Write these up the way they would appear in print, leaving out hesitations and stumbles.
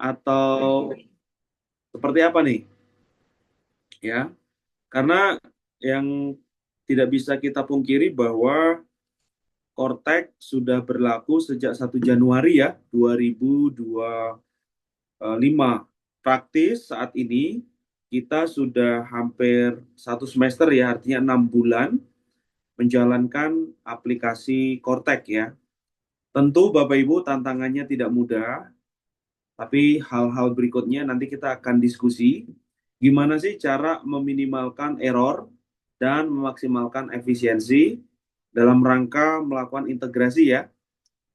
atau seperti apa nih? Ya, karena yang tidak bisa kita pungkiri bahwa Cortex sudah berlaku sejak 1 Januari ya 2025. Praktis saat ini kita sudah hampir 1 semester ya, artinya 6 bulan menjalankan aplikasi Cortex ya. Tentu Bapak Ibu tantangannya tidak mudah, tapi hal-hal berikutnya nanti kita akan diskusi gimana sih cara meminimalkan error dan memaksimalkan efisiensi dalam rangka melakukan integrasi ya,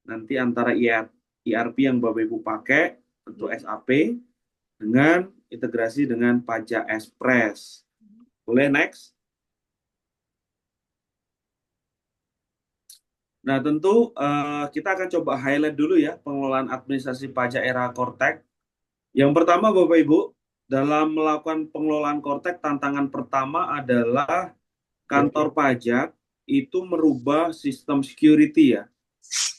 nanti antara ERP yang Bapak Ibu pakai untuk SAP dengan integrasi dengan Pajak Express. Boleh next? Nah, tentu kita akan coba highlight dulu ya pengelolaan administrasi pajak era Cortex. Yang pertama, Bapak Ibu, dalam melakukan pengelolaan Cortex, tantangan pertama adalah kantor pajak itu merubah sistem security ya,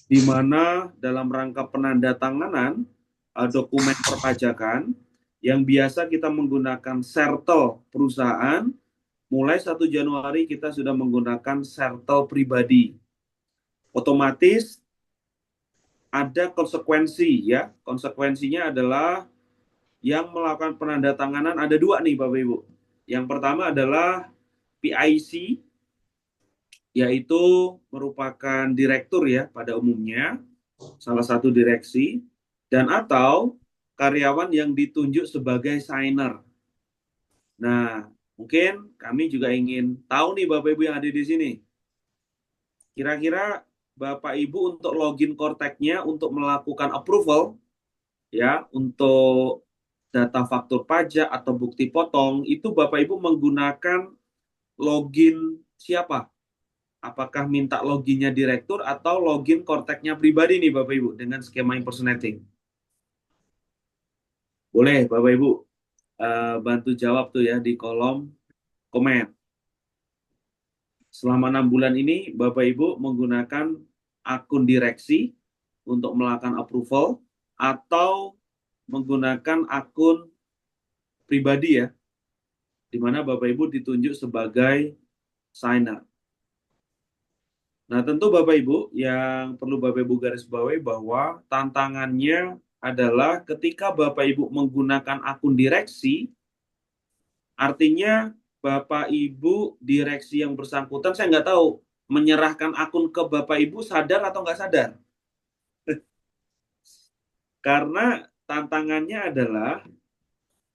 di mana dalam rangka penandatanganan dokumen perpajakan yang biasa kita menggunakan sertel perusahaan, mulai 1 Januari kita sudah menggunakan sertel pribadi. Otomatis ada konsekuensi ya. Konsekuensinya adalah yang melakukan penandatanganan ada dua nih Bapak Ibu. Yang pertama adalah PIC, yaitu merupakan direktur ya pada umumnya, salah satu direksi, dan atau karyawan yang ditunjuk sebagai signer. Nah, mungkin kami juga ingin tahu nih Bapak Ibu yang ada di sini. Kira-kira Bapak Ibu untuk login Cortex-nya untuk melakukan approval ya, untuk data faktur pajak atau bukti potong itu Bapak Ibu menggunakan login siapa? Apakah minta loginnya direktur atau login Cortex-nya pribadi nih Bapak Ibu dengan skema impersonating? Boleh Bapak Ibu bantu jawab tuh ya di kolom komen. Selama 6 bulan ini Bapak Ibu menggunakan akun direksi untuk melakukan approval atau menggunakan akun pribadi ya, di mana Bapak Ibu ditunjuk sebagai signer. Nah, tentu Bapak Ibu yang perlu Bapak Ibu garis bawahi bahwa tantangannya adalah ketika Bapak Ibu menggunakan akun direksi, artinya Bapak Ibu direksi yang bersangkutan, saya nggak tahu, menyerahkan akun ke Bapak Ibu sadar atau nggak sadar. Karena tantangannya adalah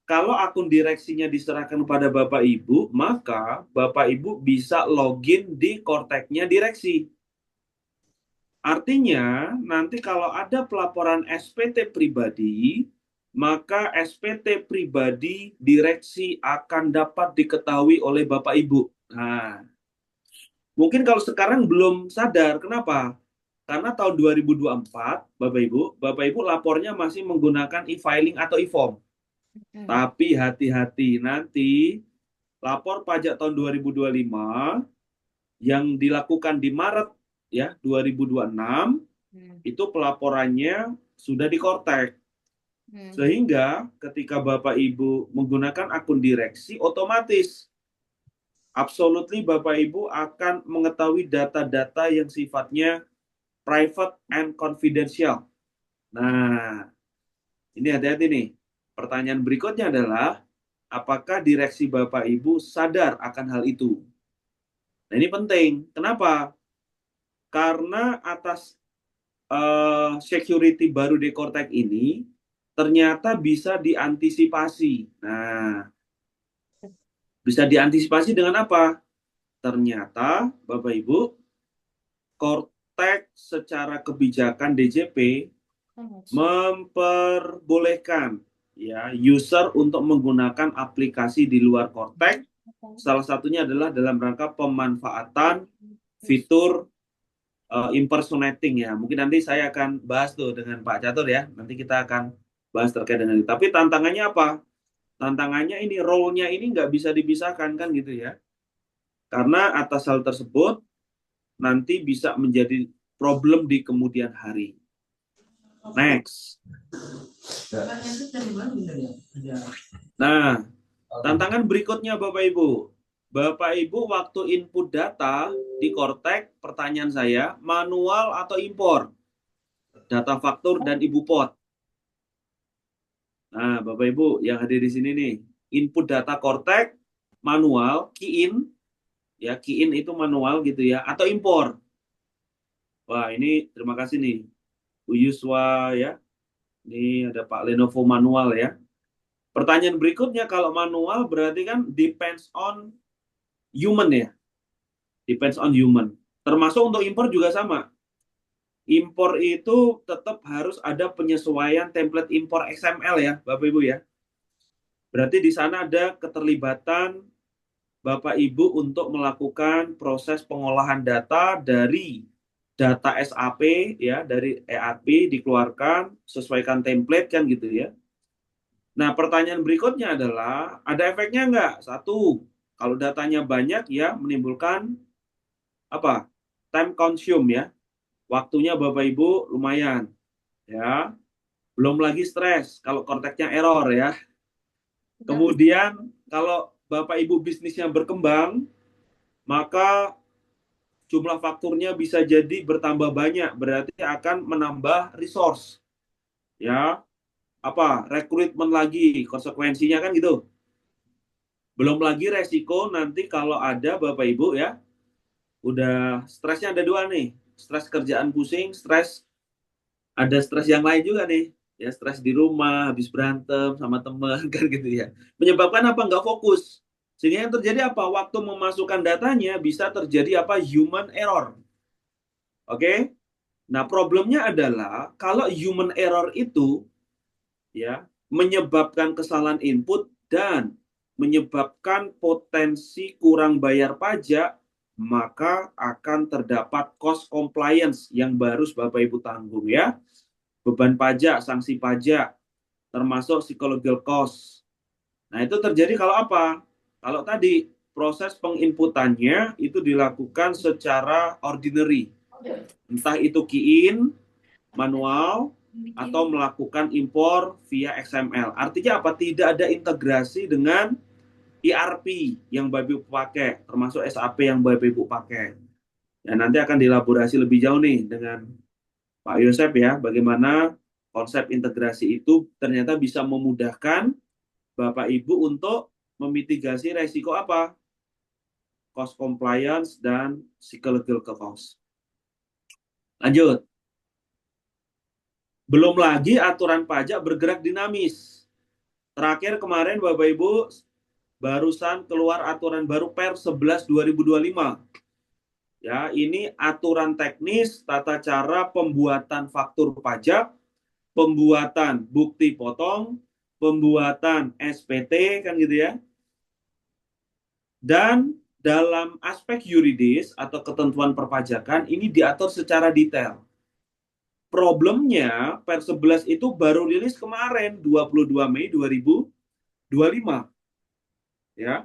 kalau akun direksinya diserahkan kepada Bapak Ibu, maka Bapak Ibu bisa login di Cortex-nya direksi. Artinya, nanti kalau ada pelaporan SPT pribadi, maka SPT pribadi direksi akan dapat diketahui oleh Bapak Ibu. Nah, mungkin kalau sekarang belum sadar, kenapa? Karena tahun 2024, Bapak Ibu lapornya masih menggunakan e-filing atau e-form. Tapi hati-hati, nanti lapor pajak tahun 2025 yang dilakukan di Maret ya 2026 itu pelaporannya sudah di Cortex. Sehingga ketika Bapak Ibu menggunakan akun direksi, otomatis absolutely Bapak Ibu akan mengetahui data-data yang sifatnya private and confidential. Nah, ini hati-hati nih. Pertanyaan berikutnya adalah, apakah direksi Bapak Ibu sadar akan hal itu? Nah, ini penting. Kenapa? Karena atas security baru di Cortex ini ternyata bisa diantisipasi. Nah, bisa diantisipasi dengan apa? Ternyata, Bapak Ibu, Cortex secara kebijakan DJP memperbolehkan ya user untuk menggunakan aplikasi di luar Cortex. Salah satunya adalah dalam rangka pemanfaatan fitur impersonating ya. Mungkin nanti saya akan bahas tuh dengan Pak Catur ya. Nanti kita akan bahas terkait dengan itu. Tapi tantangannya apa? Tantangannya ini role-nya ini nggak bisa dipisahkan kan gitu ya. Karena atas hal tersebut nanti bisa menjadi problem di kemudian hari. Next. Nah, tantangan berikutnya Bapak Ibu. Bapak Ibu waktu input data di Kortek, pertanyaan saya, manual atau impor? Data faktur dan ibu pot. Nah, Bapak Ibu yang hadir di sini nih, input data Kortek, manual, key in, ya key in itu manual gitu ya, atau impor. Wah, ini terima kasih nih, Bu Yuswa ya. Ini ada Pak Lenovo manual ya. Pertanyaan berikutnya, kalau manual berarti kan depends on human ya. Depends on human. Termasuk untuk impor juga sama. Impor itu tetap harus ada penyesuaian template impor XML ya, Bapak Ibu ya. Berarti di sana ada keterlibatan Bapak Ibu untuk melakukan proses pengolahan data dari data SAP ya, dari ERP dikeluarkan, sesuaikan template kan gitu ya. Nah, pertanyaan berikutnya adalah ada efeknya nggak? Satu, kalau datanya banyak ya menimbulkan apa? Time consume ya. Waktunya Bapak Ibu lumayan ya. Belum lagi stres kalau konteksnya error ya. Kemudian kalau Bapak Ibu bisnisnya berkembang, maka jumlah fakturnya bisa jadi bertambah banyak, berarti akan menambah resource. Ya, apa? Rekrutmen lagi, konsekuensinya kan gitu. Belum lagi resiko nanti kalau ada Bapak Ibu ya, udah stresnya ada dua nih. Stres kerjaan pusing, ada stres yang lain juga nih. Ya, stres di rumah, habis berantem sama teman, kan gitu ya. Menyebabkan apa? Nggak fokus. Sehingga yang terjadi apa? Waktu memasukkan datanya bisa terjadi apa? Human error. Oke? Nah, problemnya adalah kalau human error itu ya menyebabkan kesalahan input dan menyebabkan potensi kurang bayar pajak, maka akan terdapat cost compliance yang baru Bapak Ibu tanggung ya. Beban pajak, sanksi pajak, termasuk psychological cost. Nah, itu terjadi kalau apa? Kalau tadi proses penginputannya itu dilakukan secara ordinary. Entah itu key in, manual, atau melakukan impor via XML. Artinya apa? Tidak ada integrasi dengan ERP yang Bapak Ibu pakai, termasuk SAP yang Bapak Ibu pakai. Dan nanti akan dielaborasi lebih jauh nih dengan Pak Yosep ya, bagaimana konsep integrasi itu ternyata bisa memudahkan Bapak Ibu untuk memitigasi resiko apa? Cost compliance dan psychological cost. Lanjut. Belum lagi aturan pajak bergerak dinamis. Terakhir kemarin Bapak Ibu barusan keluar aturan baru Per 11 2025. Ya, ini aturan teknis tata cara pembuatan faktur pajak, pembuatan bukti potong, pembuatan SPT kan gitu ya. Dan dalam aspek yuridis atau ketentuan perpajakan ini diatur secara detail. Problemnya Per 11 itu baru rilis kemarin 22 Mei 2025. Ya.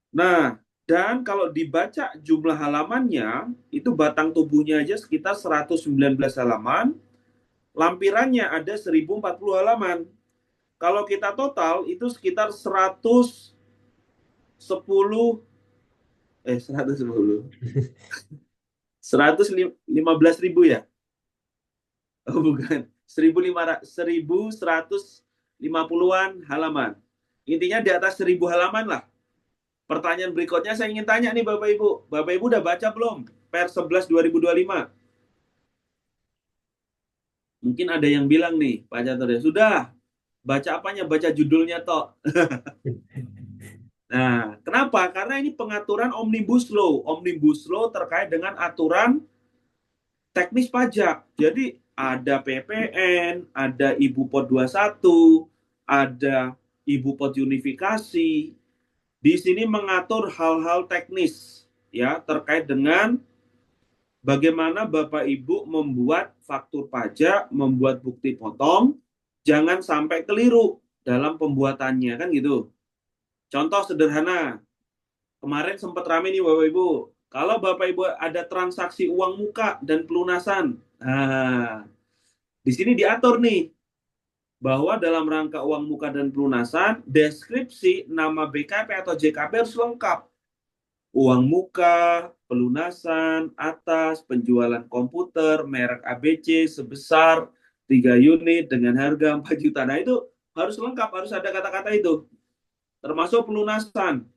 Nah, dan kalau dibaca jumlah halamannya, itu batang tubuhnya aja sekitar 119 halaman, lampirannya ada 1040 halaman. Kalau kita total itu sekitar 115.000 ya. Oh, bukan. 1.150-an halaman. Intinya di atas 1.000 halaman lah. Pertanyaan berikutnya saya ingin tanya nih Bapak Ibu. Bapak Ibu udah baca belum? Per 11 2025. Mungkin ada yang bilang nih, Pak Catur ya, sudah. Baca apanya? Baca judulnya toh. Nah, kenapa? Karena ini pengaturan Omnibus Law. Omnibus Law terkait dengan aturan teknis pajak. Jadi ada PPN, ada Ibu Pot 21, ada Ibu Pot unifikasi. Di sini mengatur hal-hal teknis ya terkait dengan bagaimana Bapak Ibu membuat faktur pajak, membuat bukti potong, jangan sampai keliru dalam pembuatannya kan gitu. Contoh sederhana, kemarin sempat rame nih Bapak Ibu. Kalau Bapak Ibu ada transaksi uang muka dan pelunasan, nah di sini diatur nih bahwa dalam rangka uang muka dan pelunasan, deskripsi nama BKP atau JKP harus lengkap. Uang muka, pelunasan, atas, penjualan komputer, merek ABC sebesar 3 unit dengan harga 4 juta. Nah, itu harus lengkap, harus ada kata-kata itu. Termasuk pelunasan.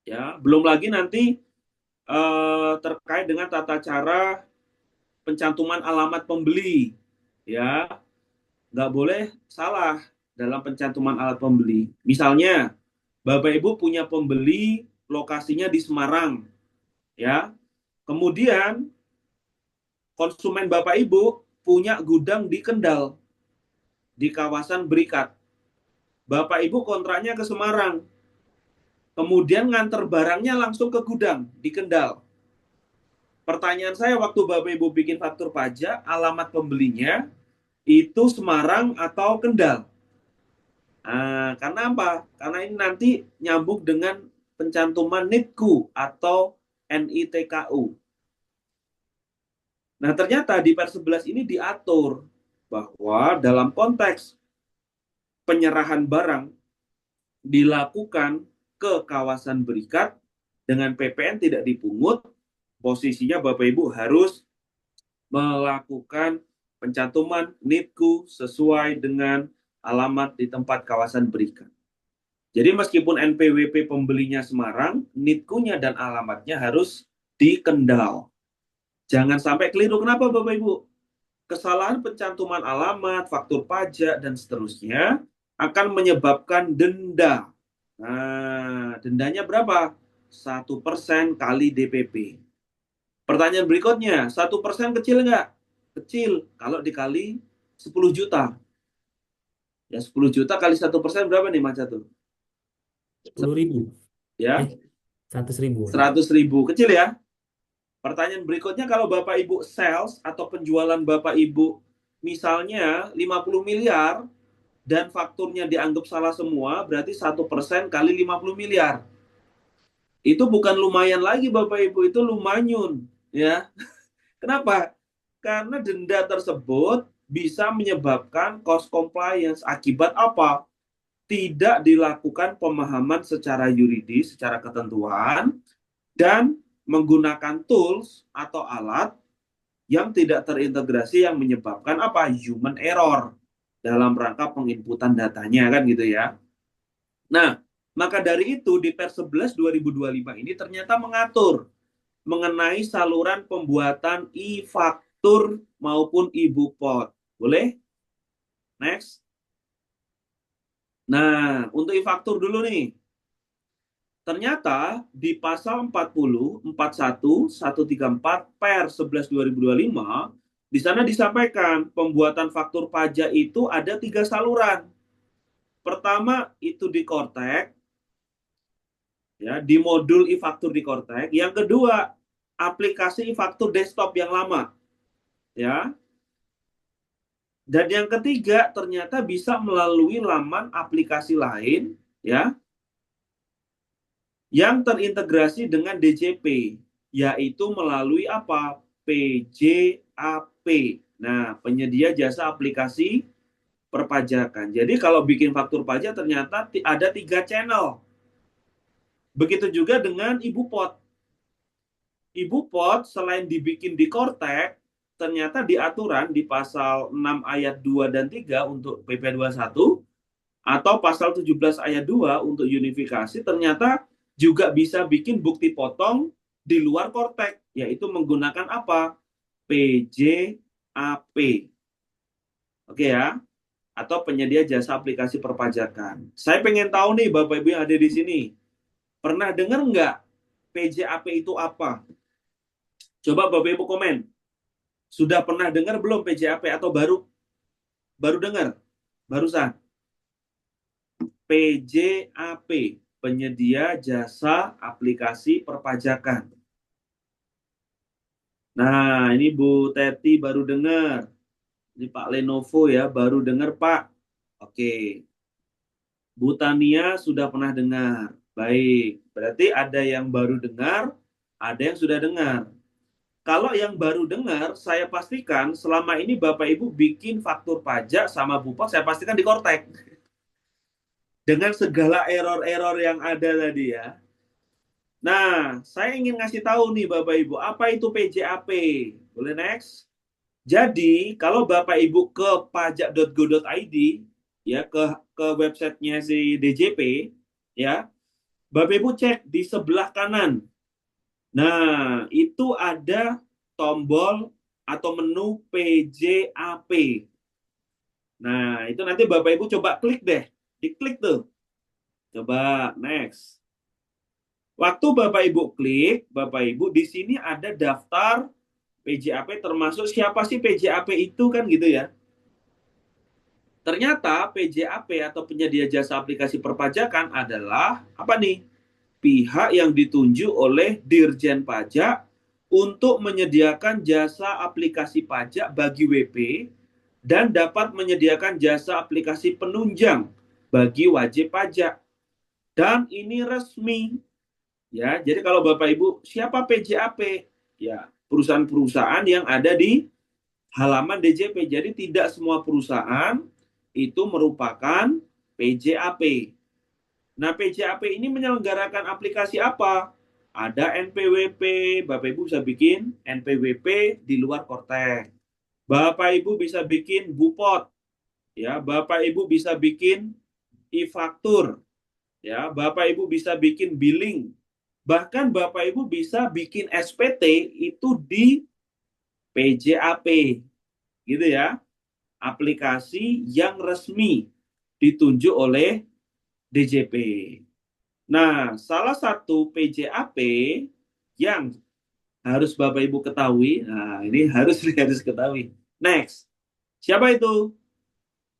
Ya, belum lagi nanti terkait dengan tata cara pencantuman alamat pembeli. Ya, nggak boleh salah dalam pencantuman alat pembeli. Misalnya, Bapak Ibu punya pembeli lokasinya di Semarang, ya. Kemudian konsumen Bapak Ibu punya gudang di Kendal, di kawasan Berikat. Bapak Ibu kontraknya ke Semarang, kemudian nganter barangnya langsung ke gudang di Kendal. Pertanyaan saya waktu Bapak Ibu bikin faktur pajak, alamat pembelinya itu Semarang atau Kendal? Karena apa? Karena ini nanti nyambung dengan pencantuman NITKU atau NITKU. Nah, ternyata di Per 11 ini diatur bahwa dalam konteks penyerahan barang dilakukan ke kawasan berikat dengan PPN tidak dipungut, posisinya Bapak Ibu harus melakukan pencantuman NITKU sesuai dengan alamat di tempat kawasan berikat. Jadi meskipun NPWP pembelinya Semarang, NITKU-nya dan alamatnya harus di Kendal. Jangan sampai keliru. Kenapa Bapak Ibu? Kesalahan pencantuman alamat, faktur pajak, dan seterusnya akan menyebabkan denda. Nah, dendanya berapa? 1% kali DPP. Pertanyaan berikutnya, 1% kecil nggak? Kecil, kalau dikali 10 juta. Ya, 10 juta kali 1% berapa nih Mas Catur? 10.000. Ya, 100.000. 100.000. Kecil ya? Pertanyaan berikutnya, kalau Bapak Ibu sales atau penjualan Bapak Ibu misalnya 50 miliar dan fakturnya dianggap salah semua, berarti 1% kali 50 miliar. Itu bukan lumayan lagi Bapak Ibu, itu lumanyun. Ya. Kenapa? Karena denda tersebut bisa menyebabkan cost compliance. Akibat apa? Tidak dilakukan pemahaman secara yuridis, secara ketentuan, dan menggunakan tools atau alat yang tidak terintegrasi yang menyebabkan apa? Human error dalam rangka penginputan datanya kan gitu ya. Nah, maka dari itu di Per 11 2025 ini ternyata mengatur mengenai saluran pembuatan e-faktur maupun e-bukpot. Boleh? Next. Nah, untuk e-faktur dulu nih. Ternyata di pasal 40, 41, 134 Per 11 2025 di sana disampaikan pembuatan faktur pajak itu ada 3 saluran. Pertama itu di Kortek, ya, di modul e-faktur di Kortek. Yang kedua, aplikasi e-faktur desktop yang lama, ya. Dan yang ketiga, ternyata bisa melalui laman aplikasi lain, ya, yang terintegrasi dengan DJP, yaitu melalui apa? PJAP. Nah, penyedia jasa aplikasi perpajakan. Jadi kalau bikin faktur pajak ternyata ada 3 channel. Begitu juga dengan Ibu Pot. Ibu Pot selain dibikin di Kortek, ternyata di aturan di pasal 6 ayat 2 dan 3 untuk PP 21 atau pasal 17 ayat 2 untuk unifikasi ternyata juga bisa bikin bukti potong di luar Kortek, yaitu menggunakan apa? PJAP. Oke ya, atau penyedia jasa aplikasi perpajakan. Saya pengen tahu nih Bapak Ibu yang ada di sini, pernah dengar nggak PJAP itu apa? Coba Bapak Ibu komen. Sudah pernah dengar belum PJAP atau baru baru dengar? Barusan. PJAP, penyedia jasa aplikasi perpajakan. Nah, ini Bu Teti baru dengar. Ini Pak Lenovo ya, baru dengar Pak. Oke. Bu Tania sudah pernah dengar. Baik, berarti ada yang baru dengar, ada yang sudah dengar. Kalau yang baru dengar, saya pastikan selama ini Bapak Ibu bikin faktur pajak sama Bupos, saya pastikan di Kortek. Dengan segala error-error yang ada tadi ya. Nah, saya ingin ngasih tahu nih Bapak Ibu, apa itu PJAP? Boleh next? Jadi, kalau Bapak Ibu ke pajak.go.id, ya ke websitenya si DJP, ya, Bapak Ibu cek di sebelah kanan. Nah, itu ada tombol atau menu PJAP. Nah, itu nanti Bapak Ibu coba klik deh. Diklik tuh. Coba next. Waktu Bapak Ibu klik, Bapak Ibu di sini ada daftar PJAP termasuk siapa sih PJAP itu kan gitu ya. Ternyata PJAP atau penyedia jasa aplikasi perpajakan adalah apa nih? Pihak yang ditunjuk oleh Dirjen Pajak untuk menyediakan jasa aplikasi pajak bagi WP dan dapat menyediakan jasa aplikasi penunjang bagi wajib pajak. Dan ini resmi. Ya, jadi kalau Bapak Ibu, siapa PJAP? Ya, perusahaan-perusahaan yang ada di halaman DJP. Jadi tidak semua perusahaan itu merupakan PJAP. Nah, PJAP ini menyelenggarakan aplikasi apa? Ada NPWP, Bapak Ibu bisa bikin NPWP di luar Kortek. Bapak Ibu bisa bikin Bupot, ya. Bapak Ibu bisa bikin e-faktur, ya. Bapak Ibu bisa bikin billing. Bahkan Bapak Ibu bisa bikin SPT itu di PJAP, gitu ya. Aplikasi yang resmi ditunjuk oleh DJP. Nah, salah satu PJAP yang harus Bapak Ibu ketahui, nah ini harus ketahui. Next, siapa itu?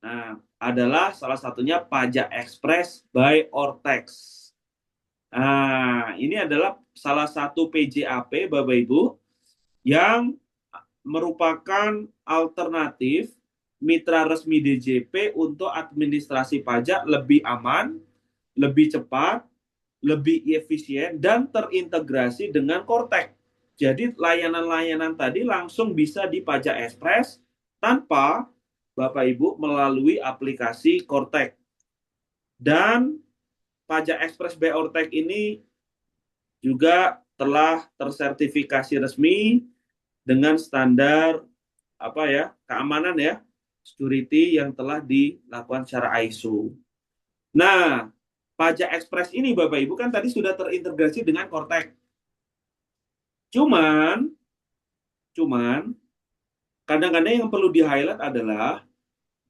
Nah, adalah salah satunya Pajak Express by Ortex. Nah, ini adalah salah satu PJAP Bapak Ibu yang merupakan alternatif mitra resmi DJP untuk administrasi pajak lebih aman, lebih cepat, lebih efisien, dan terintegrasi dengan Kortek. Jadi layanan-layanan tadi langsung bisa di Pajak Express tanpa Bapak Ibu melalui aplikasi Kortek. Dan Pajak Express by Ortek ini juga telah tersertifikasi resmi dengan standar apa ya, keamanan ya, security yang telah dilakukan secara ISO. Nah, Pajak Express ini Bapak Ibu kan tadi sudah terintegrasi dengan Kortek. Cuman, cuman kadang-kadang yang perlu di-highlight adalah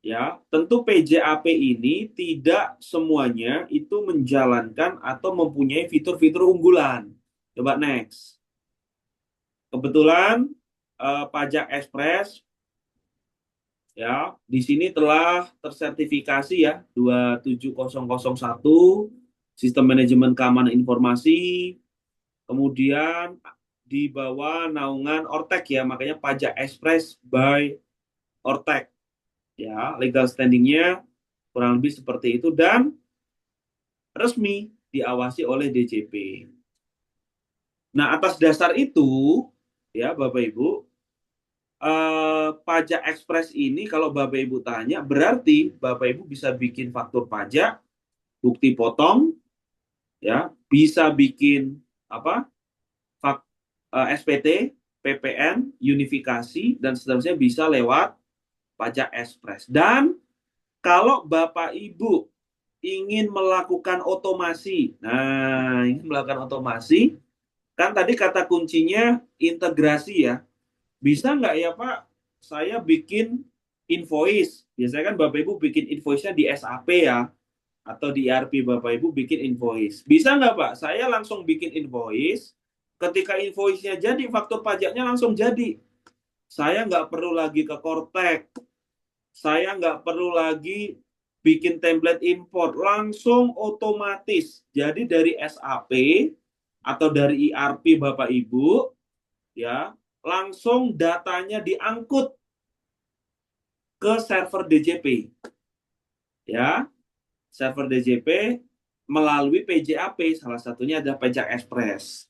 ya, tentu PJAP ini tidak semuanya itu menjalankan atau mempunyai fitur-fitur unggulan. Coba next. Kebetulan Pajak Express ya di sini telah tersertifikasi ya 27001 Sistem Manajemen Keamanan Informasi, kemudian di bawah naungan Ortek ya, makanya Pajak Express by Ortek ya, legal standingnya kurang lebih seperti itu dan resmi diawasi oleh DJP. Nah, atas dasar itu ya Bapak Ibu, Pajak Express ini kalau Bapak Ibu tanya berarti Bapak Ibu bisa bikin faktur pajak, bukti potong ya, bisa bikin apa? SPT, PPN, unifikasi, dan seterusnya bisa lewat Pajak Express. Dan kalau Bapak Ibu ingin melakukan otomasi, nah ingin melakukan otomasi, kan tadi kata kuncinya integrasi ya. Bisa nggak ya Pak, saya bikin invoice. Biasanya kan Bapak Ibu bikin invoice-nya di SAP ya, atau di ERP Bapak Ibu bikin invoice. Bisa nggak Pak, saya langsung bikin invoice, ketika invoice-nya jadi, faktur pajaknya langsung jadi. Saya nggak perlu lagi ke Kortek, saya nggak perlu lagi bikin template import, langsung otomatis. Jadi dari SAP atau dari ERP Bapak Ibu, ya langsung datanya diangkut ke server DJP. Ya, server DJP melalui PJAP, salah satunya ada Pajak Express.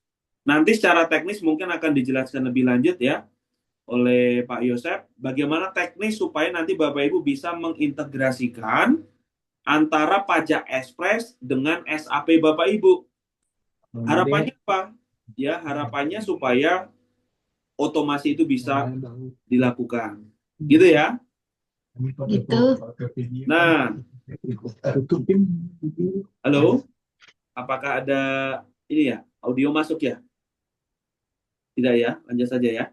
Nanti secara teknis mungkin akan dijelaskan lebih lanjut ya oleh Pak Yosep, bagaimana teknis supaya nanti Bapak Ibu bisa mengintegrasikan antara pajak ekspres dengan SAP Bapak Ibu. Harapannya apa? Ya, harapannya supaya otomasi itu bisa dilakukan. Gitu ya. Gitu. Nah, halo, apakah ada ini ya, audio masuk ya? Tidak ya, lanjut saja ya.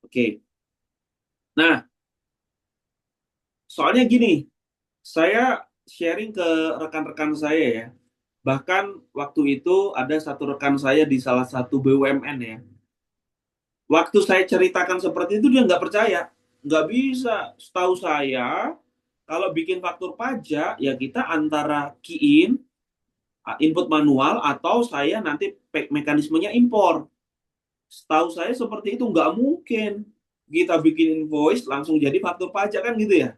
Oke. Nah, soalnya gini, saya sharing ke rekan-rekan saya ya. Bahkan waktu itu ada satu rekan saya di salah satu BUMN ya. Waktu saya ceritakan seperti itu dia nggak percaya. Nggak bisa. Setahu saya, kalau bikin faktur pajak ya kita antara key in, input manual, atau saya nanti mekanismenya impor. Setahu saya seperti itu nggak mungkin. Kita bikin invoice langsung jadi faktur pajak kan gitu ya.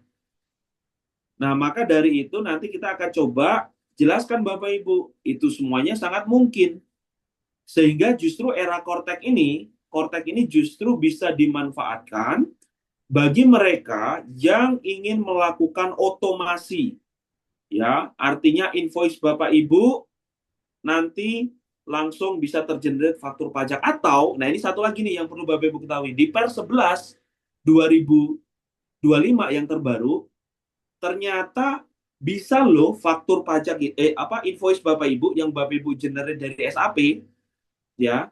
Nah, maka dari itu nanti kita akan coba jelaskan Bapak Ibu, itu semuanya sangat mungkin. Sehingga justru era Kortek ini justru bisa dimanfaatkan bagi mereka yang ingin melakukan otomasi. Ya, artinya invoice Bapak Ibu nanti langsung bisa tergenerate faktur pajak, atau nah ini satu lagi nih yang perlu Bapak Ibu ketahui, di Per 11 2025 yang terbaru ternyata bisa loh faktur pajak invoice Bapak Ibu yang Bapak Ibu generate dari SAP ya,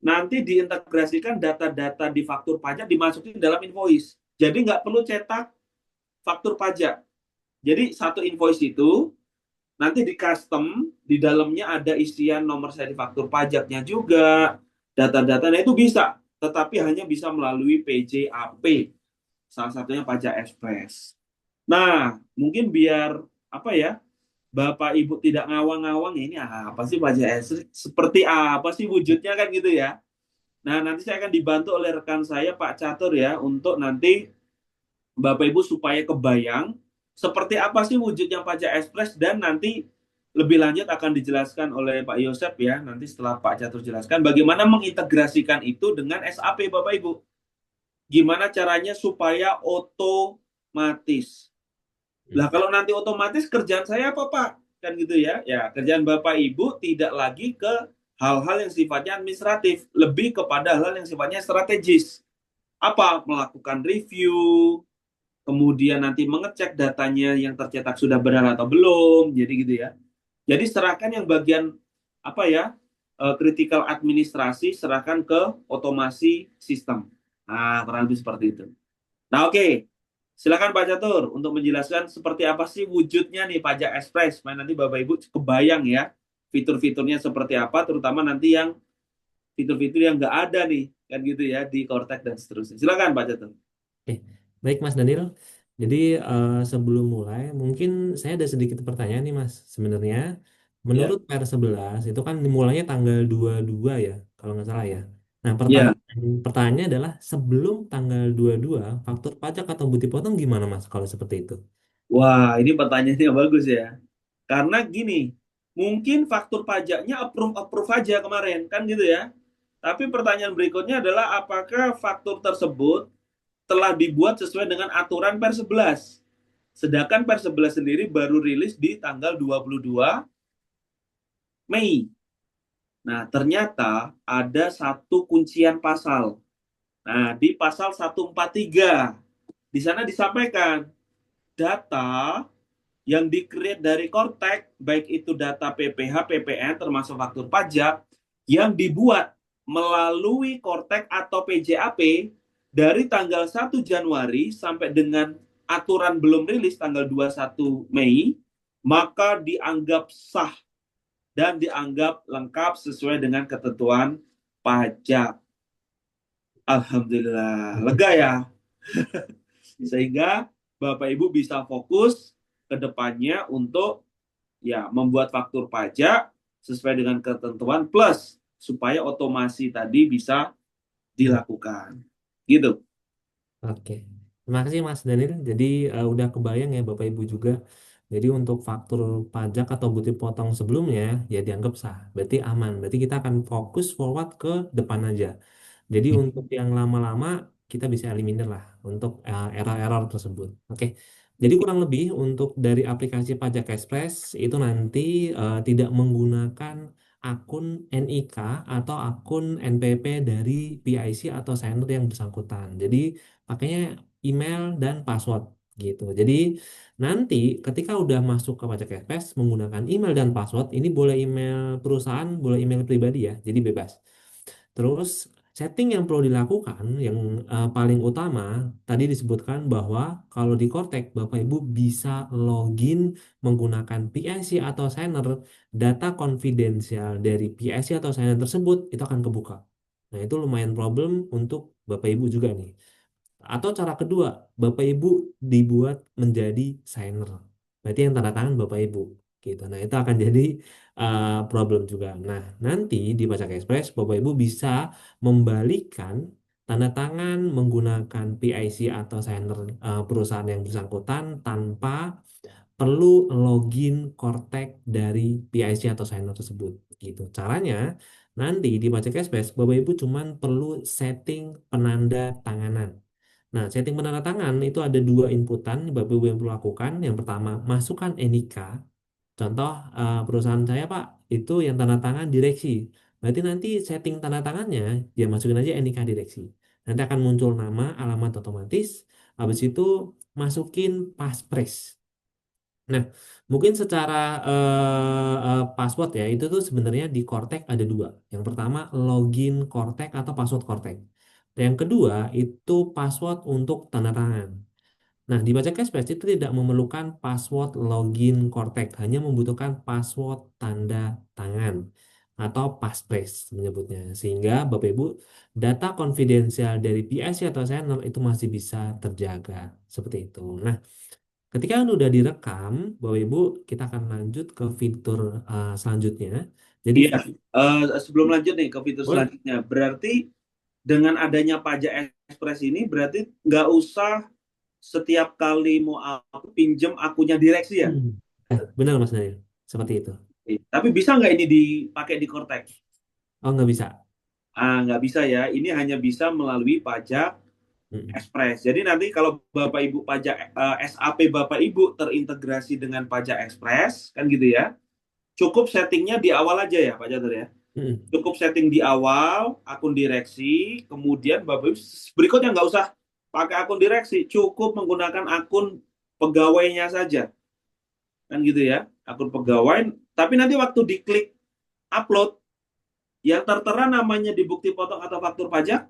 nanti diintegrasikan data-data di faktur pajak dimasukin dalam invoice. Jadi nggak perlu cetak faktur pajak. Jadi satu invoice itu nanti di custom, di dalamnya ada isian nomor seri faktur pajaknya juga, data-datanya itu bisa, tetapi hanya bisa melalui PJAP, salah satunya pajak ekspres. Nah, mungkin biar apa ya, Bapak Ibu tidak ngawang-ngawang ini apa sih pajak ekspres, seperti apa sih wujudnya kan gitu ya. Nah, nanti saya akan dibantu oleh rekan saya Pak Catur ya untuk nanti Bapak Ibu supaya kebayang seperti apa sih wujudnya pajak ekspres, dan nanti lebih lanjut akan dijelaskan oleh Pak Yosep ya. Nanti setelah Pak Catur jelaskan bagaimana mengintegrasikan itu dengan SAP Bapak Ibu. Gimana caranya supaya otomatis. Lah kalau nanti otomatis kerjaan saya apa Pak? Kan gitu ya. Ya, kerjaan Bapak Ibu tidak lagi ke hal-hal yang sifatnya administratif, lebih kepada hal yang sifatnya strategis. Apa? Melakukan review, kemudian nanti mengecek datanya yang tercetak sudah benar atau belum, jadi gitu ya. Jadi serahkan yang bagian apa ya, critical administrasi, serahkan ke otomasi sistem. Nah, kurang lebih seperti itu. Nah, oke. Silakan Pak Catur untuk menjelaskan seperti apa sih wujudnya nih pajak ekspres. Supaya nanti Bapak Ibu kebayang ya fitur-fiturnya seperti apa, terutama nanti yang fitur-fitur yang nggak ada nih, kan gitu ya, di Cortex dan seterusnya. Silakan Pak Catur. Oke, baik Mas Daniel. Jadi sebelum mulai, mungkin saya ada sedikit pertanyaan nih Mas. Sebenarnya, Ya, menurut PR 11 itu kan dimulainya tanggal 22 ya, kalau nggak salah ya. Nah, ya. pertanyaannya adalah sebelum tanggal 22, faktur pajak atau bukti potong gimana Mas kalau seperti itu? Wah, ini pertanyaannya bagus ya. Karena gini, mungkin faktur pajaknya approve aja kemarin, kan gitu ya. Tapi pertanyaan berikutnya adalah apakah faktur tersebut telah dibuat sesuai dengan aturan Per 11. Sedangkan Per 11 sendiri baru rilis di tanggal 22 Mei. Nah, ternyata ada satu kuncian pasal. Nah, di pasal 143, di sana disampaikan data yang di-create dari Kortek, baik itu data PPh, PPN, termasuk faktur pajak, yang dibuat melalui Kortek atau PJAP dari tanggal 1 Januari sampai dengan aturan belum rilis tanggal 21 Mei, maka dianggap sah dan dianggap lengkap sesuai dengan ketentuan pajak. Alhamdulillah, lega ya. Sehingga Bapak Ibu bisa fokus ke depannya untuk ya membuat faktur pajak sesuai dengan ketentuan, plus supaya otomasi tadi bisa dilakukan. Gitu. Oke, terima kasih Mas Daniel. Jadi udah kebayang ya Bapak Ibu juga. Jadi untuk faktur pajak atau bukti potong sebelumnya ya dianggap sah, berarti aman. Berarti kita akan fokus forward ke depan aja. Jadi untuk yang lama-lama kita bisa eliminir lah untuk error-error tersebut. Oke. Jadi kurang lebih untuk dari aplikasi Pajak Express itu nanti tidak menggunakan akun NIK atau akun NPP dari PIC atau sender yang bersangkutan. Jadi pakainya email dan password gitu. Jadi nanti ketika udah masuk ke Pajak Express menggunakan email dan password, ini boleh email perusahaan, boleh email pribadi ya. Jadi bebas. Terus setting yang perlu dilakukan yang paling utama tadi disebutkan bahwa kalau di Cortex Bapak Ibu bisa login menggunakan PIC atau signer, data konfidensial dari PIC atau signer tersebut itu akan kebuka. Nah, itu lumayan problem untuk Bapak Ibu juga nih. Atau cara kedua, Bapak Ibu dibuat menjadi signer. Berarti yang tanda tangan Bapak Ibu gitu. Nah, itu akan jadi problem juga. Nah, nanti di Pajak Express Bapak Ibu bisa membalikan tanda tangan menggunakan PIC atau signer perusahaan yang bersangkutan tanpa perlu login Cortex dari PIC atau signer tersebut gitu. Caranya nanti di Pajak Express Bapak Ibu cuman perlu setting penanda tanganan. Nah, setting penanda tangan itu ada dua inputan Bapak Ibu yang perlu lakukan. Yang pertama, masukkan NIK. Contoh perusahaan saya Pak, itu yang tanda tangan direksi. Berarti nanti setting tanda tangannya, dia masukin aja NIK direksi. Nanti akan muncul nama, alamat otomatis. Habis itu masukin paspres. Nah, mungkin secara password ya, itu tuh sebenarnya di Cortex ada dua. Yang pertama, login Cortex atau password Cortex. Yang kedua, itu password untuk tanda tangan. Nah, di Baca Cashback itu tidak memerlukan password login Cortex, hanya membutuhkan password tanda tangan atau passphrase menyebutnya. Sehingga Bapak Ibu, data konfidensial dari PIC atau channel itu masih bisa terjaga. Seperti itu. Nah, ketika udah direkam, Bapak Ibu, kita akan lanjut ke fitur selanjutnya. Jadi, Iya, sebelum lanjut nih ke fitur boleh. selanjutnya, berarti dengan adanya pajak ekspres ini berarti nggak usah setiap kali mau aku pinjem akunnya direksi ya. Benar Mas Daniel, seperti itu. Tapi bisa nggak ini dipakai di Cortex? Oh, nggak bisa. Nggak bisa ya. Ini hanya bisa melalui pajak Mm-mm. ekspres. Jadi nanti kalau Bapak Ibu pajak SAP Bapak Ibu terintegrasi dengan pajak ekspres, kan gitu ya. Cukup settingnya di awal aja ya Pak Jatuh ya. Mm-mm. Cukup setting di awal, akun direksi, kemudian Bapak Ibu berikutnya nggak usah pakai akun direksi, cukup menggunakan akun pegawainya saja. Kan gitu ya, akun pegawai. Tapi nanti waktu diklik upload, yang tertera namanya di bukti potong atau faktur pajak.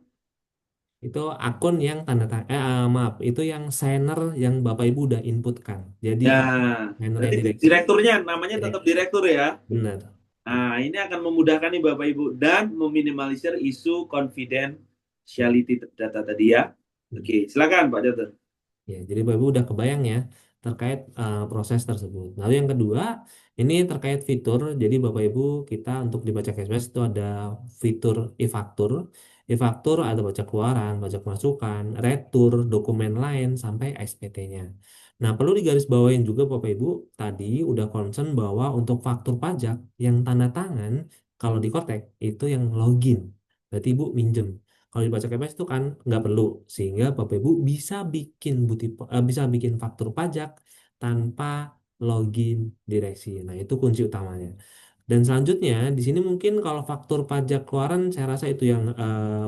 Itu akun yang tanda tangan, maaf, itu yang signer yang Bapak Ibu udah inputkan. Jadi Ya, signernya berarti direksi, direkturnya namanya tetap direksi. direktur ya. Benar. Nah, ini akan memudahkan nih Bapak Ibu dan meminimalisir isu confidentiality data tadi ya. Oke, silakan Pak Jatuh. Ya, jadi Bapak Ibu udah kebayang ya terkait proses tersebut. Lalu yang kedua, ini terkait fitur. Jadi Bapak Ibu kita untuk dibaca cashback itu ada fitur e-faktur. E-faktur ada pajak keluaran, pajak masukan, retur, dokumen lain sampai SPT-nya. Nah, perlu digarisbawahin juga Bapak Ibu, tadi udah concern bahwa untuk faktur pajak yang tanda tangan kalau di Kotek itu yang login. Berarti Ibu minjem. Kalau dibaca KPS itu kan nggak perlu, sehingga Bapak Ibu bisa bikin bisa bikin faktur pajak tanpa login direksi. Nah, itu kunci utamanya. Dan selanjutnya di sini mungkin kalau faktur pajak keluaran saya rasa itu yang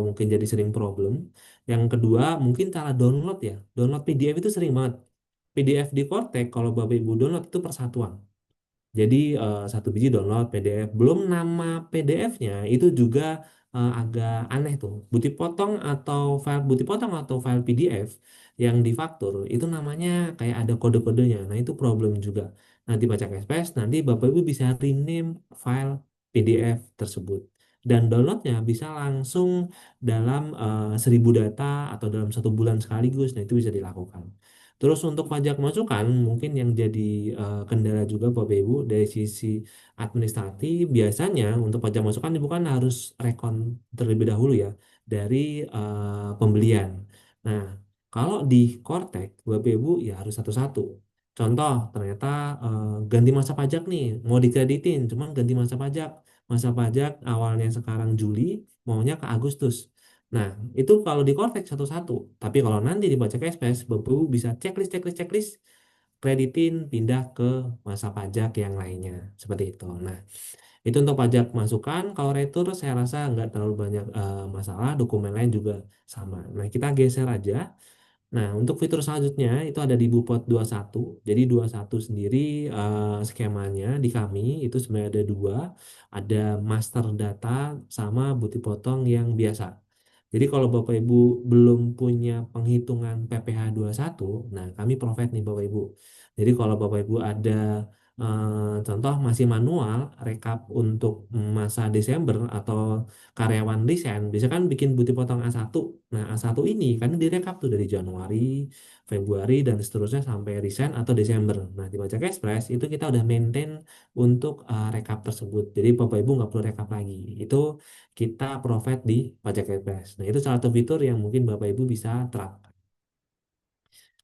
mungkin jadi sering problem. Yang kedua mungkin cara download ya. Download PDF itu sering banget. PDF di Cortex kalau Bapak Ibu download itu persatuan. Jadi satu biji download PDF. Belum nama PDF-nya itu juga agak aneh tuh. Bukti potong atau file PDF yang difaktur itu namanya kayak ada kode-kodenya. Nah itu problem juga. Nanti baca Express, nanti Bapak Ibu bisa rename file PDF tersebut. Dan downloadnya bisa langsung dalam 1.000 data atau dalam 1 bulan sekaligus. Nah itu bisa dilakukan. Terus untuk pajak masukan mungkin yang jadi kendala juga Bapak Ibu dari sisi administratif biasanya untuk pajak masukan Ibu kan harus rekon terlebih dahulu ya dari pembelian. Nah, kalau di Cortex Bapak Ibu ya harus satu-satu. Contoh, ternyata ganti masa pajak nih, mau dikreditin, cuman ganti masa pajak. Masa pajak awalnya sekarang Juli, maunya ke Agustus. Nah, itu kalau di Cortex satu-satu. Tapi kalau nanti di Pajak Express, Bapak Ibu bisa checklist, kreditin, pindah ke masa pajak yang lainnya. Seperti itu. Nah, itu untuk pajak masukan. Kalau retur, saya rasa nggak terlalu banyak masalah. Dokumen lain juga sama. Nah, kita geser aja. Nah, untuk fitur selanjutnya itu ada di Bupot 21. Jadi 21 sendiri skemanya di kami itu sebenarnya ada dua, ada master data sama bukti potong yang biasa. Jadi kalau Bapak Ibu belum punya penghitungan PPh satu, nah kami provide nih Bapak Ibu. Jadi kalau Bapak Ibu ada contoh masih manual rekap untuk masa Desember atau karyawan resign, bisa kan bikin bukti potong A1. Nah, A1 ini kan direkap tuh dari Januari, Februari, dan seterusnya sampai resign atau Desember. Nah, di Pajak Express itu kita udah maintain untuk rekap tersebut. Jadi Bapak Ibu nggak perlu rekap lagi. Itu kita provide di Pajak Express. Nah, itu salah satu fitur yang mungkin Bapak Ibu bisa terapkan.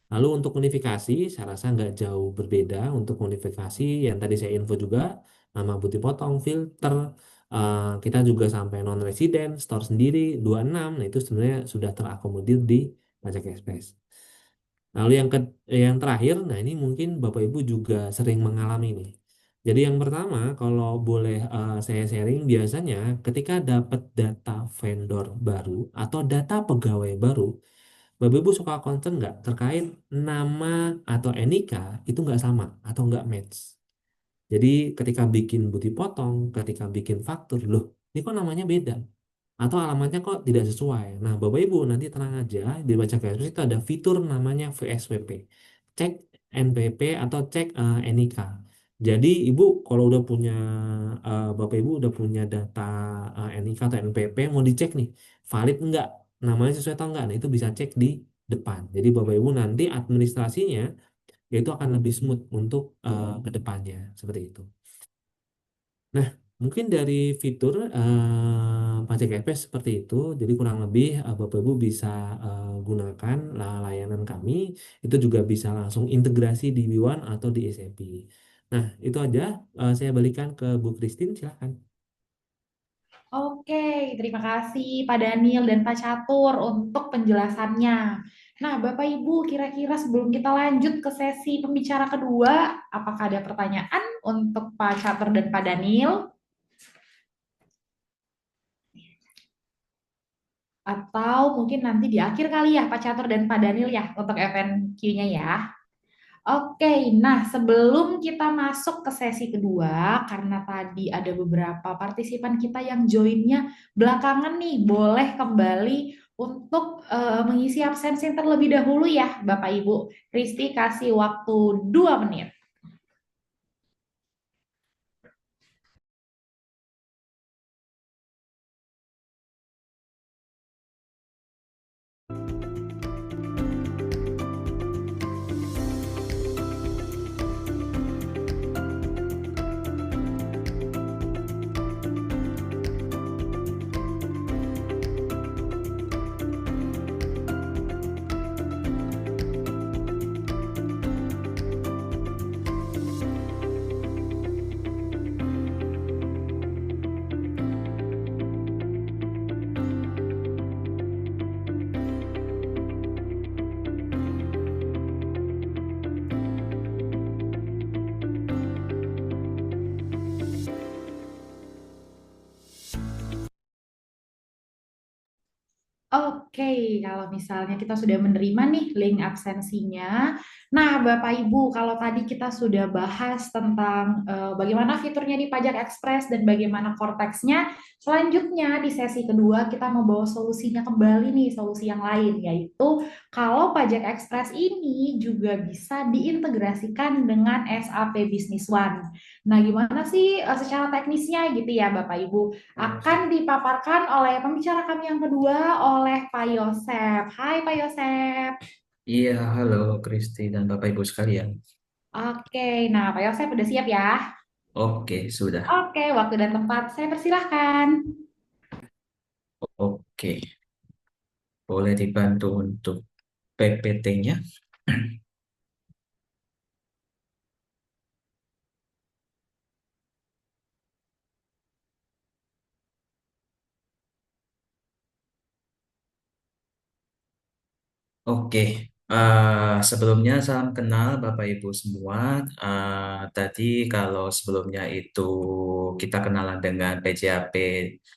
Lalu untuk unifikasi, saya rasa nggak jauh berbeda. Untuk unifikasi yang tadi saya info juga, nama bukti potong, filter, kita juga sampai non-resident, store sendiri, 26. Nah, itu sebenarnya sudah terakomodir di Pajak Express. Lalu yang terakhir, nah ini mungkin Bapak Ibu juga sering mengalami nih. Jadi yang pertama, kalau boleh saya sharing, biasanya ketika dapat data vendor baru atau data pegawai baru, Bapak Ibu suka concern nggak terkait nama atau NIK itu nggak sama atau nggak match. Jadi ketika bikin bukti potong, ketika bikin faktur, loh ini kok namanya beda? Atau alamatnya kok tidak sesuai. Nah, Bapak Ibu nanti tenang aja, di Baca Kasus itu ada fitur namanya VSWP. Cek NPP atau cek NIK. Jadi Ibu kalau udah punya Bapak Ibu udah punya data NIK atau NPP mau dicek nih, valid enggak? Namanya sesuai atau enggak? Nah, itu bisa cek di depan. Jadi Bapak Ibu nanti administrasinya itu akan lebih smooth untuk ke depannya seperti itu. Nah, mungkin dari fitur pajak FPS seperti itu. Jadi kurang lebih Bapak Ibu bisa gunakan layanan kami. Itu juga bisa langsung integrasi di B1 atau di SAP. Nah, itu aja. Saya balikan ke Bu Christine, silahkan. Oke, terima kasih Pak Daniel dan Pak Catur untuk penjelasannya. Nah, Bapak Ibu, kira-kira sebelum kita lanjut ke sesi pembicara kedua, apakah ada pertanyaan untuk Pak Catur dan Pak Daniel? Atau mungkin nanti di akhir kali ya Pak Catur dan Pak Daniel ya untuk FNQ-nya ya. Oke, nah sebelum kita masuk ke sesi kedua, karena tadi ada beberapa partisipan kita yang joinnya belakangan nih, boleh kembali untuk mengisi absensi terlebih dahulu ya, Bapak Ibu. Kristi kasih waktu 2 menit. Oke, kalau misalnya kita sudah menerima nih link absensinya. Nah, Bapak Ibu, kalau tadi kita sudah bahas tentang bagaimana fiturnya di Pajak Express dan bagaimana Cortex-nya, selanjutnya di sesi kedua kita membawa solusinya kembali nih, solusi yang lain, yaitu kalau Pajak Express ini juga bisa diintegrasikan dengan SAP Business One. Nah, gimana sih secara teknisnya gitu ya, Bapak Ibu? Akan dipaparkan oleh pembicara kami yang kedua oleh Pak Yosep. Hai Pak Yosep. Iya, halo Kristi dan Bapak Ibu sekalian. Oke, nah Pak Yosep udah siap ya? Oke, sudah. Oke, waktu dan tempat saya persilahkan. Oke, boleh dibantu untuk PPT-nya. Oke, sebelumnya salam kenal Bapak Ibu semua. Tadi kalau sebelumnya itu kita kenalan dengan PJAP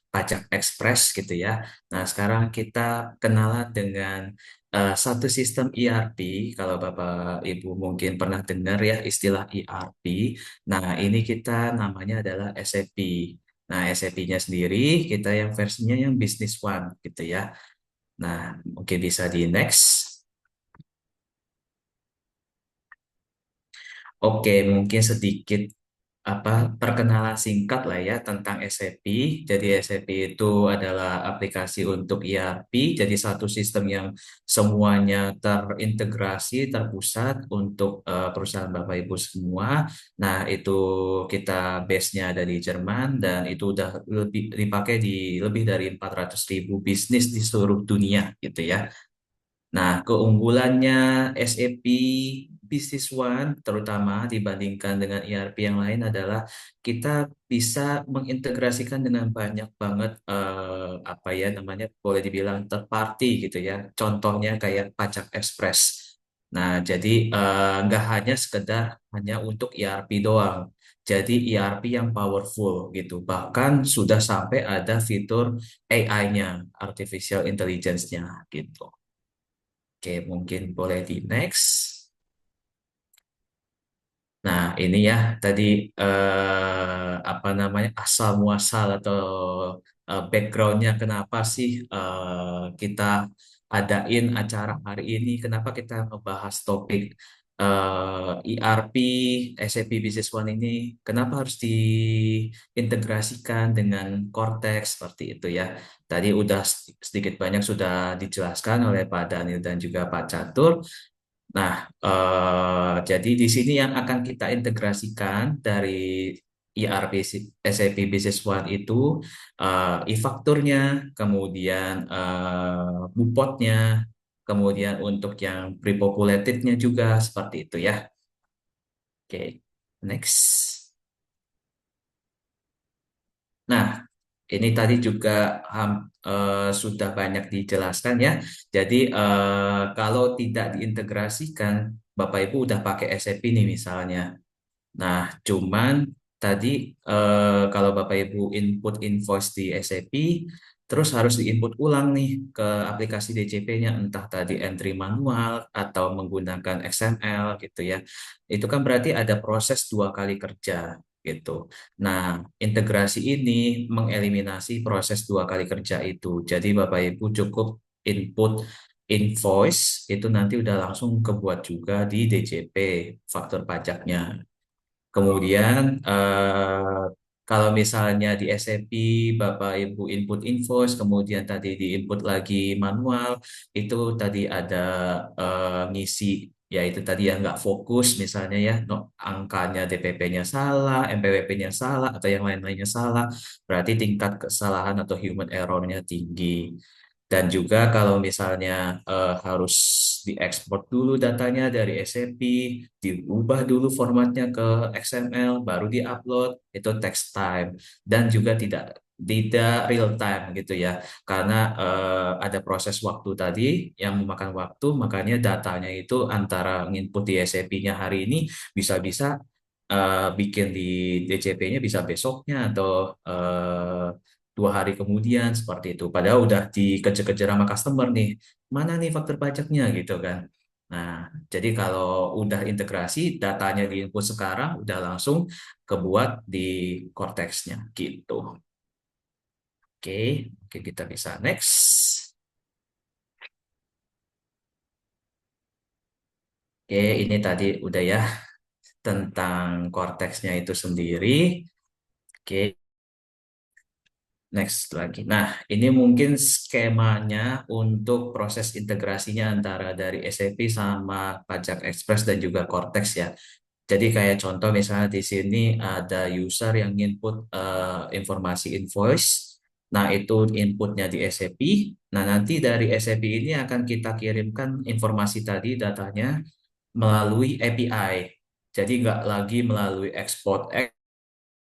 Pajak Ekspres gitu ya. Nah, sekarang kita kenalan dengan satu sistem ERP. Kalau Bapak Ibu mungkin pernah dengar ya istilah ERP. Nah, ini kita namanya adalah SAP. Nah, SAP-nya sendiri kita yang versinya yang Business One gitu ya. Nah, mungkin bisa di next. Oke, mungkin sedikit perkenalan singkat lah ya tentang SAP. Jadi SAP itu adalah aplikasi untuk ERP, jadi satu sistem yang semuanya terintegrasi, terpusat untuk perusahaan Bapak Ibu semua. Nah, itu kita base-nya ada di Jerman dan itu udah lebih dipakai di lebih dari 400.000 bisnis di seluruh dunia gitu ya. Nah, keunggulannya SAP Business One, terutama dibandingkan dengan ERP yang lain adalah kita bisa mengintegrasikan dengan banyak banget apa ya namanya boleh dibilang third party gitu ya. Contohnya kayak Pajak Express. Nah, jadi nggak hanya sekedar hanya untuk ERP doang. Jadi ERP yang powerful gitu. Bahkan sudah sampai ada fitur AI-nya, Artificial Intelligence-nya gitu. Oke, mungkin boleh di next. Nah, ini ya tadi apa namanya asal muasal atau backgroundnya kenapa sih kita adain acara hari ini? Kenapa kita membahas topik ERP SAP Business One ini? Kenapa harus diintegrasikan dengan Cortex seperti itu ya? Tadi udah sedikit banyak sudah dijelaskan oleh Pak Daniel dan juga Pak Catur. Nah, jadi di sini yang akan kita integrasikan dari ERP SAP Business One itu e-fakturnya, kemudian Bupotnya, kemudian untuk yang pre-populatednya juga seperti itu ya. Oke, next. Nah, ini tadi juga sudah banyak dijelaskan ya. Jadi kalau tidak diintegrasikan, Bapak Ibu udah pakai SAP nih misalnya. Nah, cuman tadi kalau Bapak Ibu input invoice di SAP, terus harus diinput ulang nih ke aplikasi DCP-nya, entah tadi entry manual atau menggunakan XML gitu ya. Itu kan berarti ada proses 2 kali kerja gitu. Nah, integrasi ini mengeliminasi proses 2 kali kerja itu. Jadi Bapak Ibu cukup input invoice itu nanti udah langsung kebuat juga di DCP faktur pajaknya. Kemudian kalau misalnya di SAP Bapak Ibu input invoice, kemudian tadi di input lagi manual, itu tadi ada ngisi ya itu tadi yang nggak fokus misalnya ya no, angkanya DPP-nya salah, MPWP-nya salah atau yang lain-lainnya salah, berarti tingkat kesalahan atau human error-nya tinggi. Dan juga kalau misalnya harus diekspor dulu datanya dari SAP, diubah dulu formatnya ke XML, baru diupload, itu takes time. Dan juga tidak real time gitu ya, karena ada proses waktu tadi yang memakan waktu, makanya datanya itu antara nginput di SAP-nya hari ini bisa-bisa bikin di DCP-nya bisa besoknya atau 2 hari kemudian seperti itu. Padahal udah dikejar-kejar sama customer nih, mana nih faktur pajaknya gitu kan. Nah, jadi kalau udah integrasi, datanya di input sekarang, udah langsung kebuat di Cortex-nya gitu. Oke, oke kita bisa next. Oke, ini tadi udah ya tentang Cortex-nya itu sendiri. Oke, next lagi. Nah, ini mungkin skemanya untuk proses integrasinya antara dari SAP sama Pajak Express dan juga Cortex ya. Jadi kayak contoh misalnya di sini ada user yang input informasi invoice. Nah, itu inputnya di SAP. Nah, nanti dari SAP ini akan kita kirimkan informasi tadi datanya melalui API. Jadi nggak lagi melalui ekspor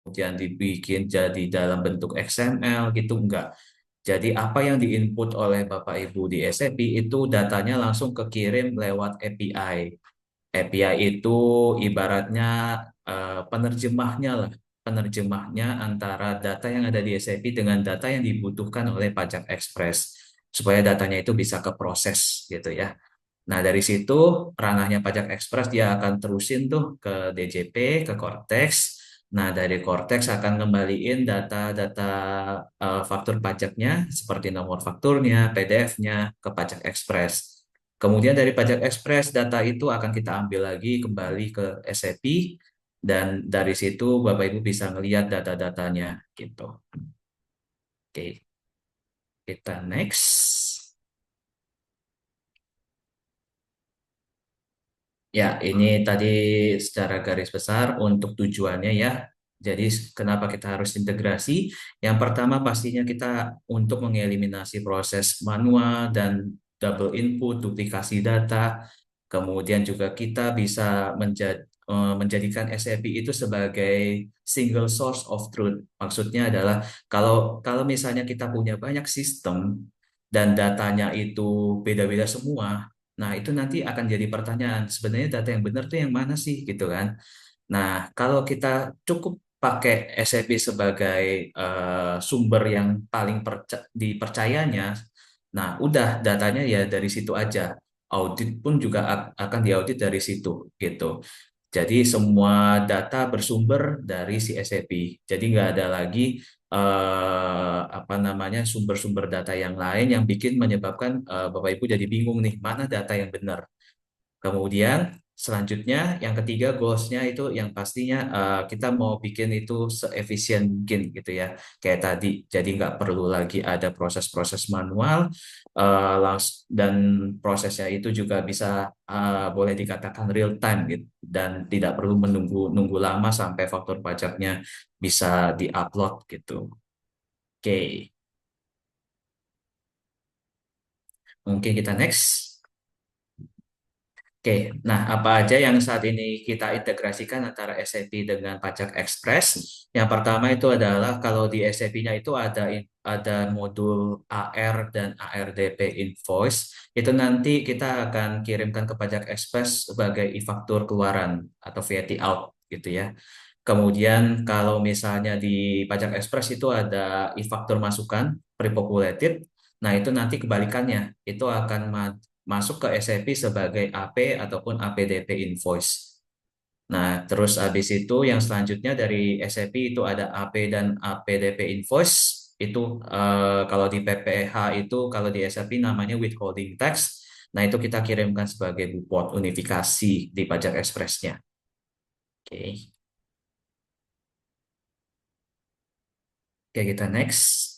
kemudian dibikin jadi dalam bentuk XML gitu enggak. Jadi apa yang diinput oleh Bapak Ibu di SAP itu datanya langsung kekirim lewat API. API itu ibaratnya penerjemahnya lah, penerjemahnya antara data yang ada di SAP dengan data yang dibutuhkan oleh Pajak Express supaya datanya itu bisa keproses gitu ya. Nah, dari situ ranahnya Pajak Express dia akan terusin tuh ke DJP, ke Cortex. Nah, dari Cortex akan ngembaliin data-data faktur pajaknya seperti nomor fakturnya, PDF-nya ke Pajak Express. Kemudian dari Pajak Express data itu akan kita ambil lagi kembali ke SAP dan dari situ Bapak Ibu bisa ngelihat data-datanya gitu. Oke, kita next. Ya, ini tadi secara garis besar untuk tujuannya ya. Jadi kenapa kita harus integrasi? Yang pertama pastinya kita untuk mengeliminasi proses manual dan double input, duplikasi data. Kemudian juga kita bisa menjadikan SAP itu sebagai single source of truth. Maksudnya adalah kalau kalau misalnya kita punya banyak sistem dan datanya itu beda-beda semua, nah, itu nanti akan jadi pertanyaan, sebenarnya data yang benar tuh yang mana sih gitu kan. Nah, kalau kita cukup pakai SAP sebagai sumber yang paling dipercayanya, nah udah datanya ya dari situ aja. Audit pun juga akan diaudit dari situ gitu. Jadi semua data bersumber dari si SAP. Jadi nggak ada lagi apa namanya sumber-sumber data yang lain yang bikin menyebabkan Bapak Ibu jadi bingung nih mana data yang benar. Kemudian selanjutnya yang ketiga goalsnya itu yang pastinya kita mau bikin itu seefisien mungkin gitu ya kayak tadi. Jadi nggak perlu lagi ada proses-proses manual dan prosesnya itu juga bisa boleh dikatakan real time gitu dan tidak perlu menunggu nunggu lama sampai faktur pajaknya bisa diupload gitu. Oke, mungkin kita next. Oke, nah apa aja yang saat ini kita integrasikan antara SAP dengan Pajak Express? Yang pertama itu adalah kalau di SAP-nya itu ada modul AR dan ARDP invoice. Itu nanti kita akan kirimkan ke Pajak Express sebagai e-faktur keluaran atau VAT out gitu ya. Kemudian kalau misalnya di Pajak Express itu ada e-faktur masukan pre-populated. Nah, itu nanti kebalikannya, itu akan masuk ke SAP sebagai AP ataupun APDP invoice. Nah, terus habis itu yang selanjutnya dari SAP itu ada AP dan APDP invoice. Itu kalau di PPH itu kalau di SAP namanya withholding tax. Nah, itu kita kirimkan sebagai bupot unifikasi di Pajak Express-nya. Oke. Oke, kita next.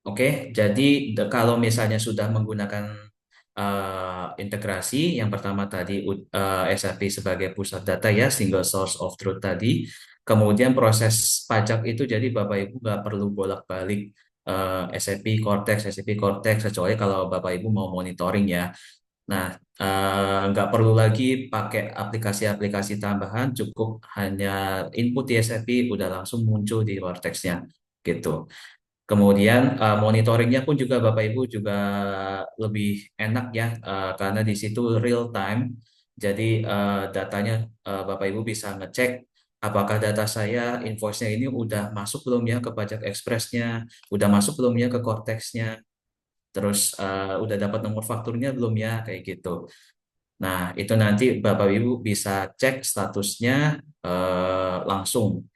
Oke, jadi kalau misalnya sudah menggunakan integrasi, yang pertama tadi SAP sebagai pusat data ya, single source of truth tadi. Kemudian proses pajak itu jadi Bapak Ibu nggak perlu bolak-balik SAP Cortex, kecuali kalau Bapak Ibu mau monitoring ya. Nah, nggak perlu lagi pakai aplikasi-aplikasi tambahan, cukup hanya input di SAP udah langsung muncul di Cortex-nya gitu. Kemudian monitoringnya pun juga Bapak Ibu juga lebih enak ya karena di situ real time. Jadi datanya Bapak Ibu bisa ngecek apakah data saya invoice-nya ini udah masuk belum ya ke Pajak Express-nya, udah masuk belum ya ke Cortex-nya, terus udah dapat nomor fakturnya belum ya kayak gitu. Nah, itu nanti Bapak Ibu bisa cek statusnya langsung.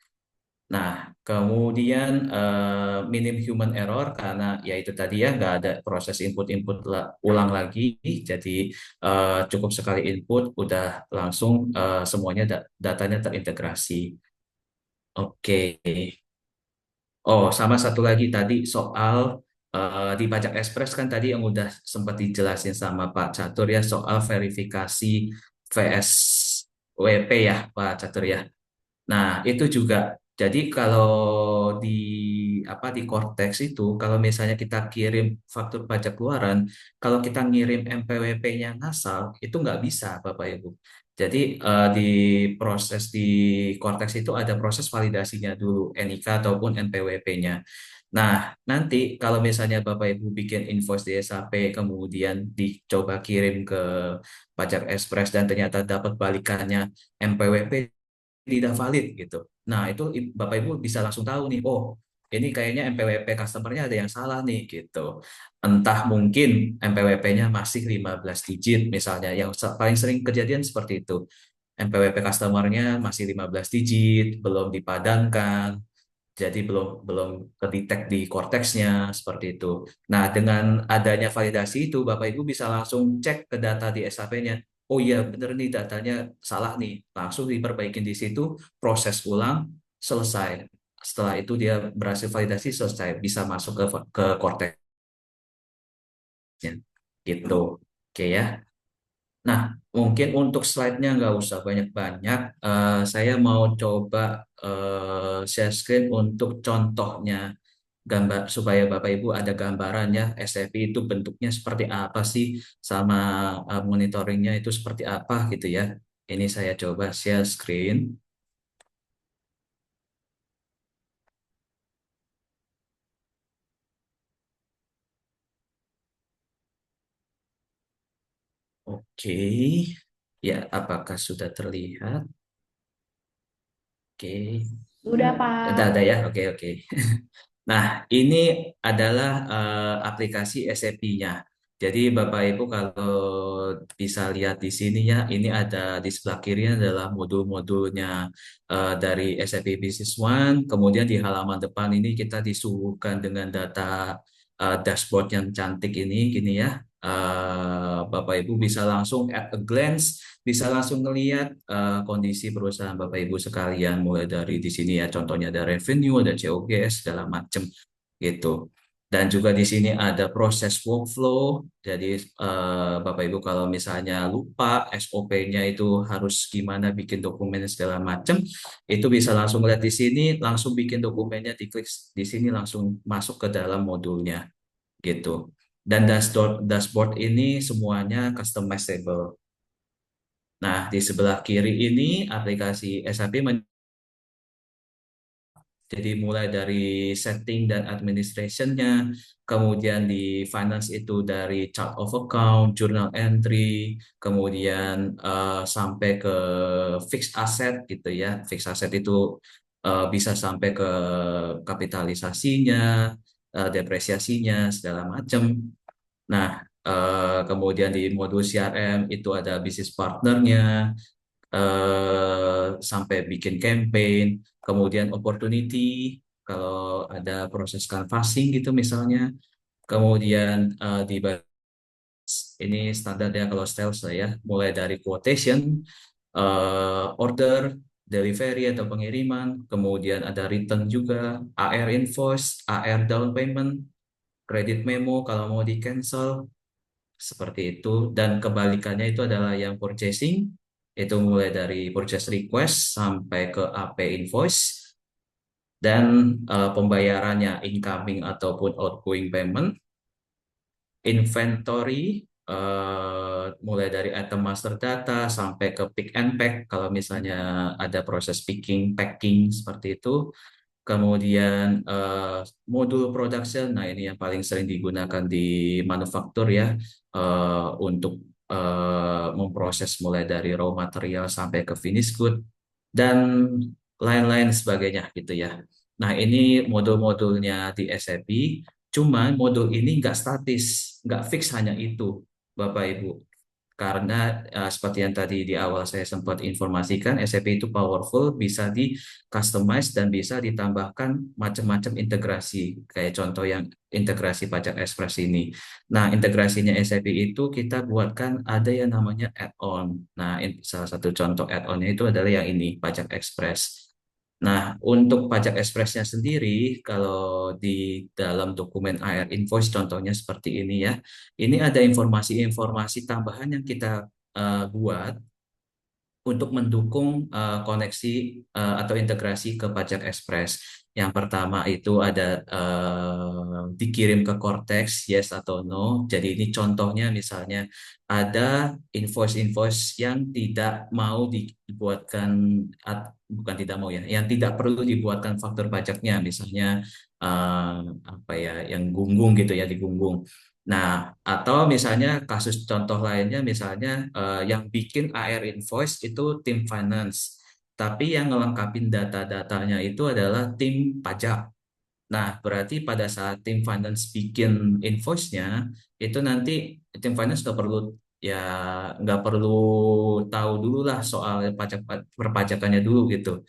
Nah, kemudian minim human error karena ya itu tadi ya nggak ada proses input-input ulang lagi, jadi cukup sekali input udah langsung semuanya datanya terintegrasi. Oke. Oh, sama satu lagi tadi soal di Pajak Express kan tadi yang udah sempat dijelasin sama Pak Catur ya soal verifikasi VSWP ya Pak Catur ya. Nah, itu juga. Jadi kalau di di Cortex itu, kalau misalnya kita kirim faktur pajak keluaran, kalau kita ngirim NPWP-nya ngasal, itu nggak bisa, Bapak Ibu. Jadi di proses di Cortex itu ada proses validasinya dulu, NIK ataupun NPWP-nya. Nah, nanti kalau misalnya Bapak Ibu bikin invoice di SAP, kemudian dicoba kirim ke Pajak Ekspres dan ternyata dapat balikannya NPWP tidak valid gitu. Nah, itu Bapak Ibu bisa langsung tahu nih, oh, ini kayaknya NPWP customer-nya ada yang salah nih gitu. Entah mungkin NPWP-nya masih 15 digit misalnya, yang paling sering kejadian seperti itu. NPWP customer-nya masih 15 digit, belum dipadankan, jadi belum belum kedetek di korteksnya seperti itu. Nah, dengan adanya validasi itu, Bapak Ibu bisa langsung cek ke data di SAP-nya. Oh iya, bener nih datanya salah nih. Langsung diperbaikin di situ, proses ulang, selesai. Setelah itu dia berhasil validasi, selesai. Bisa masuk ke korteksnya. Gitu. Oke ya. Nah, mungkin untuk slide-nya nggak usah banyak-banyak. Saya mau coba share screen untuk contohnya gambar supaya Bapak Ibu ada gambarannya SFI itu bentuknya seperti apa sih sama monitoringnya itu seperti apa gitu ya. Ini saya coba share screen. Oke. Ya, apakah sudah terlihat? Oke. Udah, Ada Pak. ya. Oke, oke. Nah, ini adalah aplikasi SAP-nya. Jadi Bapak Ibu kalau bisa lihat di sini ya, ini ada di sebelah kiri adalah modul-modulnya dari SAP Business One. Kemudian di halaman depan ini kita disuguhkan dengan data dashboard yang cantik ini, gini ya. Bapak Ibu bisa langsung at a glance, bisa langsung ngelihat kondisi perusahaan Bapak Ibu sekalian, mulai dari di sini ya, contohnya ada revenue, ada COGS, segala macam gitu. Dan juga di sini ada proses workflow. Jadi Bapak Ibu kalau misalnya lupa SOP-nya itu harus gimana bikin dokumen segala macam, itu bisa langsung lihat di sini, langsung bikin dokumennya, diklik di sini langsung masuk ke dalam modulnya gitu. Dan dashboard ini semuanya customizable. Nah, di sebelah kiri ini aplikasi SAP jadi mulai dari setting dan administrationnya, kemudian di finance itu dari chart of account, journal entry, kemudian sampai ke fixed asset gitu ya. Fixed asset itu bisa sampai ke kapitalisasinya, depresiasinya, segala macam. Nah, kemudian di modul CRM itu ada business partnernya, sampai bikin campaign, kemudian opportunity, kalau ada proses canvassing gitu misalnya, kemudian di ini standar ya kalau sales lah ya, mulai dari quotation, order, delivery atau pengiriman, kemudian ada return juga, AR invoice, AR down payment, credit memo kalau mau di cancel, seperti itu. Dan kebalikannya itu adalah yang purchasing, itu mulai dari purchase request sampai ke AP invoice, dan pembayarannya incoming ataupun outgoing payment, inventory, mulai dari item master data sampai ke pick and pack kalau misalnya ada proses picking, packing seperti itu. Kemudian modul production, nah ini yang paling sering digunakan di manufaktur ya, untuk memproses mulai dari raw material sampai ke finished good dan lain-lain sebagainya gitu ya. Nah, ini modul-modulnya di SAP, cuma modul ini nggak statis, nggak fix hanya itu, Bapak Ibu. Karena seperti yang tadi di awal saya sempat informasikan, SAP itu powerful, bisa di customize dan bisa ditambahkan macam-macam integrasi. Kayak contoh yang integrasi Pajak Ekspres ini. Nah, integrasinya SAP itu kita buatkan ada yang namanya add-on. Nah, salah satu contoh add-onnya itu adalah yang ini, Pajak Ekspres. Nah, untuk pajak ekspresnya sendiri, kalau di dalam dokumen AR invoice contohnya seperti ini ya, ini ada informasi-informasi tambahan yang kita buat untuk mendukung koneksi atau integrasi ke pajak ekspres. Yang pertama itu ada dikirim ke Cortex, yes atau no. Jadi ini contohnya misalnya ada invoice-invoice yang tidak mau dibuatkan, bukan tidak mau ya, yang tidak perlu dibuatkan faktur pajaknya, misalnya apa ya, yang gunggung gitu ya, digunggung. Nah, atau misalnya kasus contoh lainnya, misalnya yang bikin AR invoice itu tim finance, tapi yang ngelengkapin data-datanya itu adalah tim pajak. Nah, berarti pada saat tim finance bikin invoice-nya, itu nanti tim finance nggak perlu tahu dulu lah soal pajak perpajakannya dulu gitu.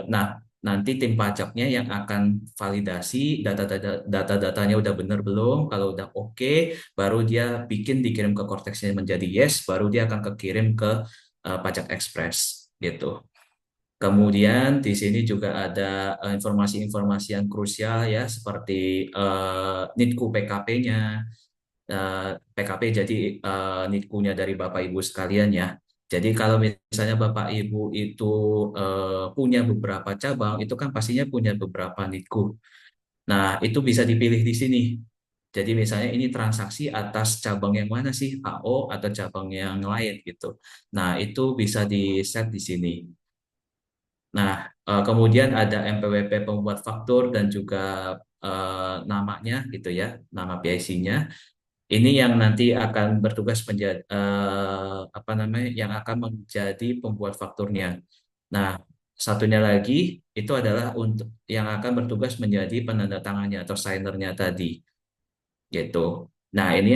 Nah, nanti tim pajaknya yang akan validasi data-datanya udah bener belum. Kalau udah oke, baru dia dikirim ke Cortex-nya menjadi yes, baru dia akan kekirim ke Pajak Express gitu. Kemudian di sini juga ada informasi-informasi yang krusial ya, seperti NITKU PKP-nya. PKP jadi NITKU-nya dari Bapak Ibu sekalian ya. Jadi kalau misalnya Bapak Ibu itu punya beberapa cabang, itu kan pastinya punya beberapa NITKU. Nah, itu bisa dipilih di sini. Jadi misalnya ini transaksi atas cabang yang mana sih, AO atau cabang yang lain gitu. Nah, itu bisa di-set di sini. Nah, kemudian ada MPWP pembuat faktur dan juga namanya gitu ya, nama PIC-nya. Ini yang nanti akan bertugas menjadi apa namanya, yang akan menjadi pembuat fakturnya. Nah, satunya lagi itu adalah untuk yang akan bertugas menjadi penandatangannya atau signernya tadi gitu. Nah, ini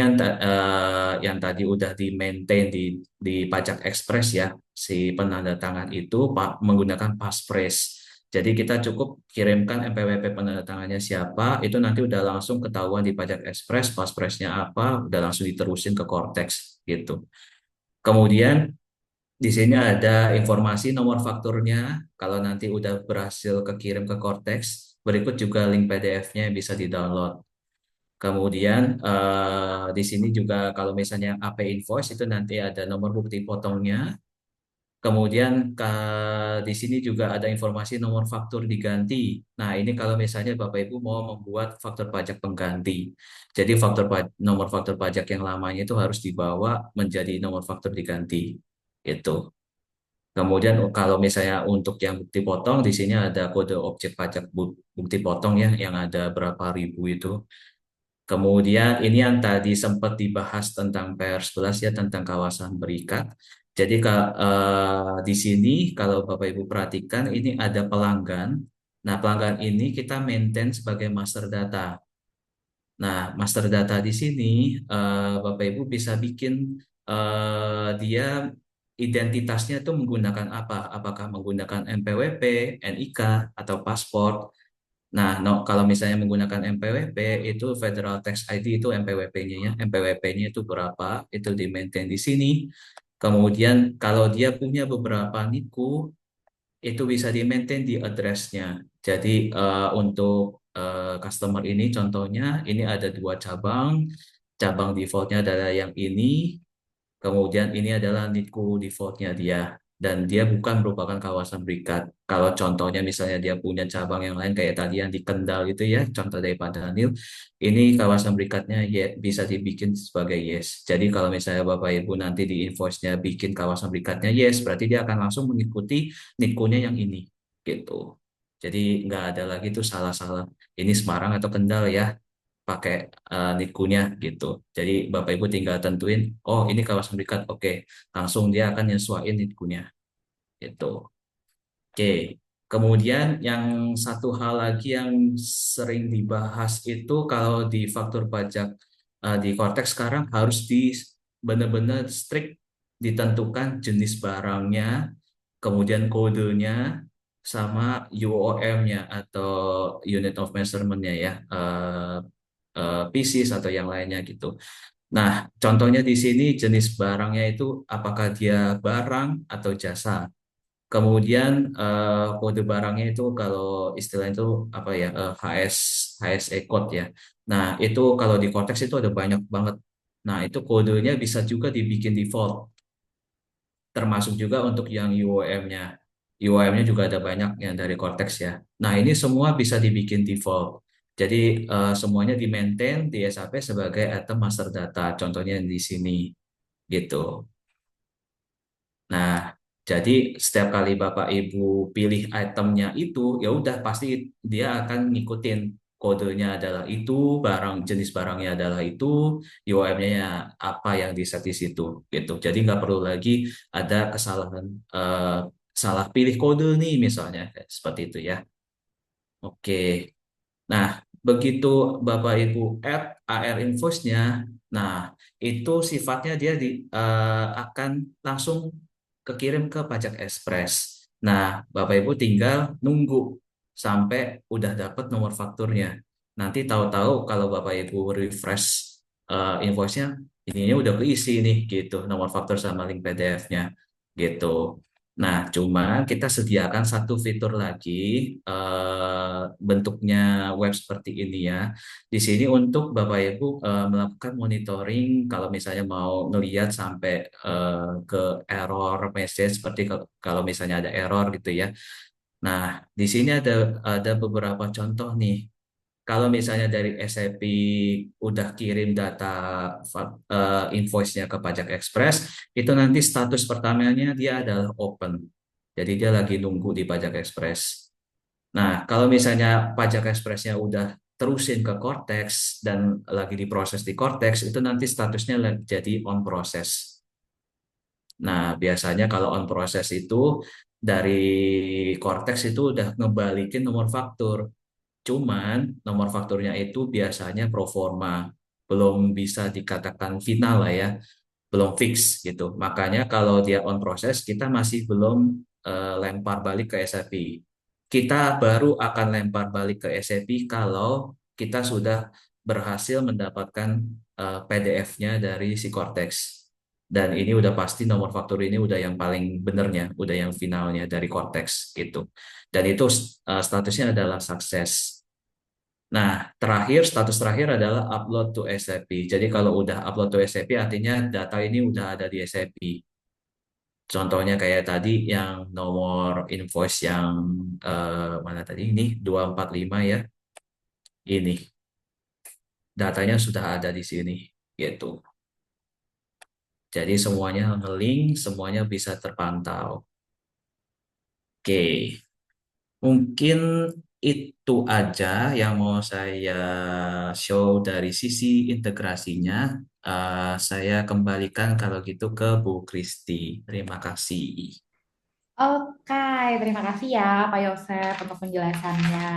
yang tadi udah di maintain di Pajak Express ya, si penandatangan itu menggunakan passphrase. Jadi kita cukup kirimkan MPWP penandatangannya siapa, itu nanti udah langsung ketahuan di Pajak Express, passphrase-nya apa, udah langsung diterusin ke Cortex gitu. Kemudian di sini ada informasi nomor fakturnya, kalau nanti udah berhasil kekirim ke Cortex, berikut juga link PDF-nya yang bisa di-download. Kemudian di sini juga kalau misalnya AP invoice itu nanti ada nomor bukti potongnya. Kemudian di sini juga ada informasi nomor faktur diganti. Nah, ini kalau misalnya Bapak Ibu mau membuat faktur pajak pengganti. Jadi nomor faktur pajak yang lamanya itu harus dibawa menjadi nomor faktur diganti. Itu. Kemudian kalau misalnya untuk yang bukti potong di sini ada kode objek pajak bukti potong ya, yang ada berapa ribu itu. Kemudian ini yang tadi sempat dibahas tentang PR11 ya, tentang kawasan berikat. Jadi di sini kalau Bapak Ibu perhatikan ini ada pelanggan. Nah, pelanggan ini kita maintain sebagai master data. Nah, master data di sini Bapak Ibu bisa bikin dia identitasnya itu menggunakan apa? Apakah menggunakan NPWP, NIK, atau paspor? Nah, kalau misalnya menggunakan MPWP itu Federal Tax ID itu MPWP-nya ya. MPWP-nya itu berapa? Itu di-maintain di sini. Kemudian kalau dia punya beberapa NIKU itu bisa di-maintain di address-nya. Jadi untuk customer ini contohnya ini ada 2 cabang. Cabang default-nya adalah yang ini. Kemudian ini adalah NIKU default-nya dia. Dan dia bukan merupakan kawasan berikat. Kalau contohnya misalnya dia punya cabang yang lain kayak tadi yang di Kendal itu ya, contoh dari Pak Daniel, ini kawasan berikatnya ya, bisa dibikin sebagai yes. Jadi kalau misalnya Bapak Ibu nanti di invoice-nya bikin kawasan berikatnya yes, berarti dia akan langsung mengikuti NIKU-nya yang ini. Gitu. Jadi nggak ada lagi tuh salah-salah. Ini Semarang atau Kendal ya, pakai NIKU-nya gitu. Jadi Bapak Ibu tinggal tentuin, oh ini kawasan berikat, oke. Langsung dia akan nyesuaiin NIKU-nya. Itu. Oke. Kemudian yang satu hal lagi yang sering dibahas itu kalau di faktur pajak di Cortex sekarang harus benar-benar strict ditentukan jenis barangnya, kemudian kodenya, sama UOM-nya atau Unit of Measurement-nya ya. Pieces atau yang lainnya gitu. Nah, contohnya di sini jenis barangnya itu apakah dia barang atau jasa. Kemudian kode barangnya itu kalau istilah itu apa ya, HSE code ya. Nah, itu kalau di Cortex itu ada banyak banget. Nah, itu kodenya bisa juga dibikin default, termasuk juga untuk yang UOM-nya. UIM-nya juga ada banyak yang dari Cortex ya. Nah, ini semua bisa dibikin default. Jadi semuanya di-maintain di SAP sebagai item master data. Contohnya di sini gitu. Nah, jadi setiap kali Bapak Ibu pilih itemnya itu, ya udah pasti dia akan ngikutin kodenya adalah itu, barang jenis barangnya adalah itu, UIM-nya apa yang di set di situ gitu. Jadi nggak perlu lagi ada kesalahan salah pilih kode nih misalnya seperti itu ya. Oke. Nah, begitu Bapak Ibu add AR invoice-nya, nah itu sifatnya dia akan langsung kekirim ke Pajak Express. Nah, Bapak Ibu tinggal nunggu sampai udah dapat nomor fakturnya. Nanti tahu-tahu kalau Bapak Ibu refresh invoice-nya, ininya udah keisi nih gitu, nomor faktur sama link PDF-nya gitu. Nah, cuma kita sediakan satu fitur lagi bentuknya web seperti ini ya. Di sini untuk Bapak Ibu melakukan monitoring kalau misalnya mau ngelihat sampai ke error message seperti kalau misalnya ada error gitu ya. Nah, di sini ada beberapa contoh nih. Kalau misalnya dari SAP udah kirim data invoice-nya ke Pajak Express, itu nanti status pertamanya dia adalah open. Jadi dia lagi nunggu di Pajak Express. Nah, kalau misalnya Pajak Express-nya udah terusin ke Cortex dan lagi diproses di Cortex, itu nanti statusnya jadi on process. Nah, biasanya kalau on process itu dari Cortex itu udah ngebalikin nomor faktur. Cuman nomor fakturnya itu biasanya pro forma, belum bisa dikatakan final lah ya, belum fix gitu. Makanya kalau dia on process, kita masih belum lempar balik ke SAP. Kita baru akan lempar balik ke SAP kalau kita sudah berhasil mendapatkan PDF-nya dari si Cortex. Dan ini udah pasti nomor faktur ini udah yang paling benernya, udah yang finalnya dari Cortex gitu. Dan itu statusnya adalah sukses. Nah, status terakhir adalah upload to SAP. Jadi kalau udah upload to SAP artinya data ini udah ada di SAP. Contohnya kayak tadi yang nomor invoice yang mana tadi ini 245 ya. Ini datanya sudah ada di sini gitu. Jadi semuanya nge-link, semuanya bisa terpantau. Oke. Mungkin itu aja yang mau saya show dari sisi integrasinya. Saya kembalikan kalau gitu ke Bu Kristi. Terima kasih. Oke, terima kasih ya Pak Yosef untuk penjelasannya.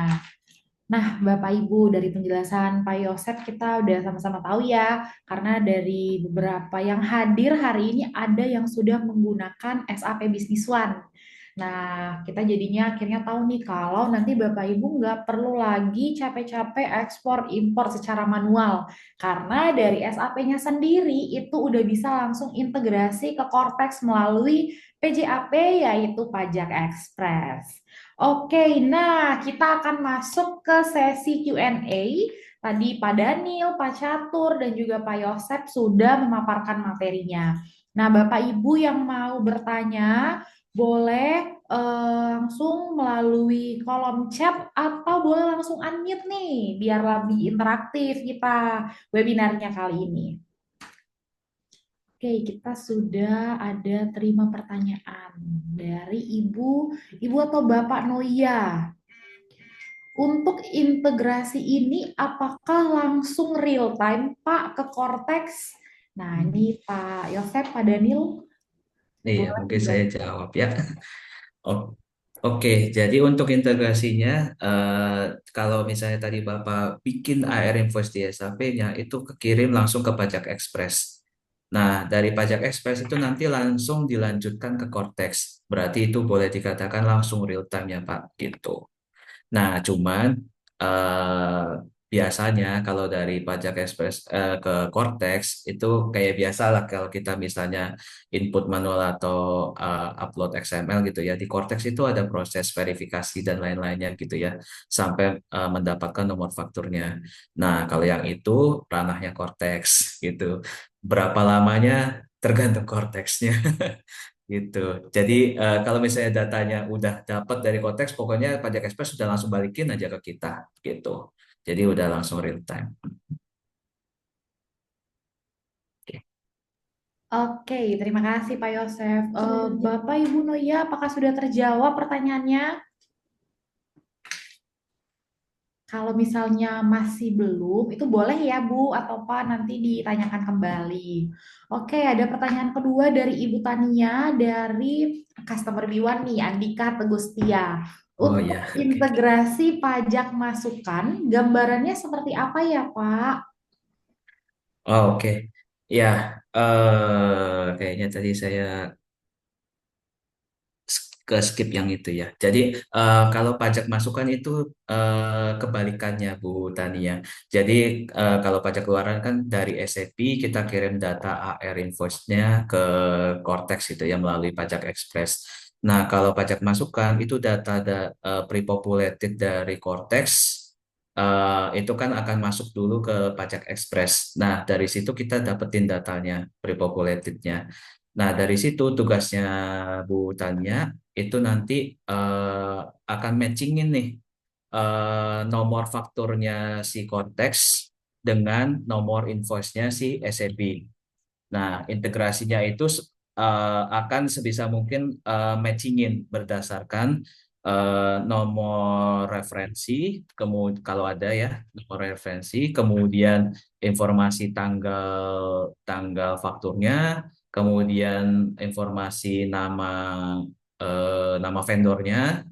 Nah, Bapak Ibu, dari penjelasan Pak Yosef kita udah sama-sama tahu ya, karena dari beberapa yang hadir hari ini ada yang sudah menggunakan SAP Business One. Nah, kita jadinya akhirnya tahu nih kalau nanti Bapak Ibu nggak perlu lagi capek-capek ekspor impor secara manual, karena dari SAP-nya sendiri itu udah bisa langsung integrasi ke Cortex melalui PJAP yaitu Pajak Express. Oke, nah kita akan masuk ke sesi Q&A. Tadi Pak Daniel, Pak Catur, dan juga Pak Yosep sudah memaparkan materinya. Nah, Bapak Ibu yang mau bertanya, boleh langsung melalui kolom chat atau boleh langsung unmute nih, biar lebih interaktif kita webinarnya kali ini. Oke, kita sudah ada terima pertanyaan dari Ibu atau Bapak Noia. Untuk integrasi ini apakah langsung real time Pak ke Cortex? Nah, ini Pak Yosef, Pak Daniel. Iya, Boleh mungkin saya dijawab. jawab ya. O- Oke, jadi untuk integrasinya, kalau misalnya tadi Bapak bikin AR invoice di SAP-nya, itu kekirim langsung ke Pajak Express. Nah, dari Pajak Express itu nanti langsung dilanjutkan ke Cortex. Berarti itu boleh dikatakan langsung real time ya, Pak, gitu. Nah, cuman eh, biasanya kalau dari Pajak Express ke Cortex itu kayak biasa lah kalau kita misalnya input manual atau upload XML gitu ya. Di Cortex itu ada proses verifikasi dan lain-lainnya gitu ya sampai mendapatkan nomor fakturnya. Nah, kalau yang itu ranahnya Cortex gitu. Berapa lamanya tergantung Cortexnya gitu. Jadi kalau misalnya datanya udah dapat dari Kotex, pokoknya Pajak Express sudah langsung balikin aja ke kita gitu. Jadi udah langsung real time. Oke. Oke, terima kasih Pak Yosef. Bapak Ibu Noya, apakah sudah terjawab pertanyaannya? Kalau misalnya masih belum, itu boleh ya Bu, atau Pak nanti ditanyakan kembali. Oke, ada pertanyaan kedua dari Ibu Tania dari customer B1 nih, Andika Tegustia. Oh Untuk ya, oke. integrasi pajak masukan, gambarannya seperti apa ya Pak? Oh, oke. Ya, kayaknya tadi saya ke skip yang itu ya. Jadi kalau pajak masukan itu kebalikannya Bu Tania. Jadi kalau pajak keluaran kan dari SAP kita kirim data AR invoice-nya ke Cortex itu ya melalui pajak Express. Nah, kalau pajak masukan itu data pre-populated dari Cortex itu kan akan masuk dulu ke pajak Express. Nah, dari situ kita dapetin datanya pre-populatednya. Nah, dari situ tugasnya Bu Tania itu nanti akan matchingin nih nomor fakturnya si Cortex dengan nomor invoice-nya si SAP. Nah, integrasinya itu akan sebisa mungkin matchingin berdasarkan nomor referensi, kemudian kalau ada ya nomor referensi, kemudian informasi tanggal tanggal fakturnya, kemudian informasi nama vendornya,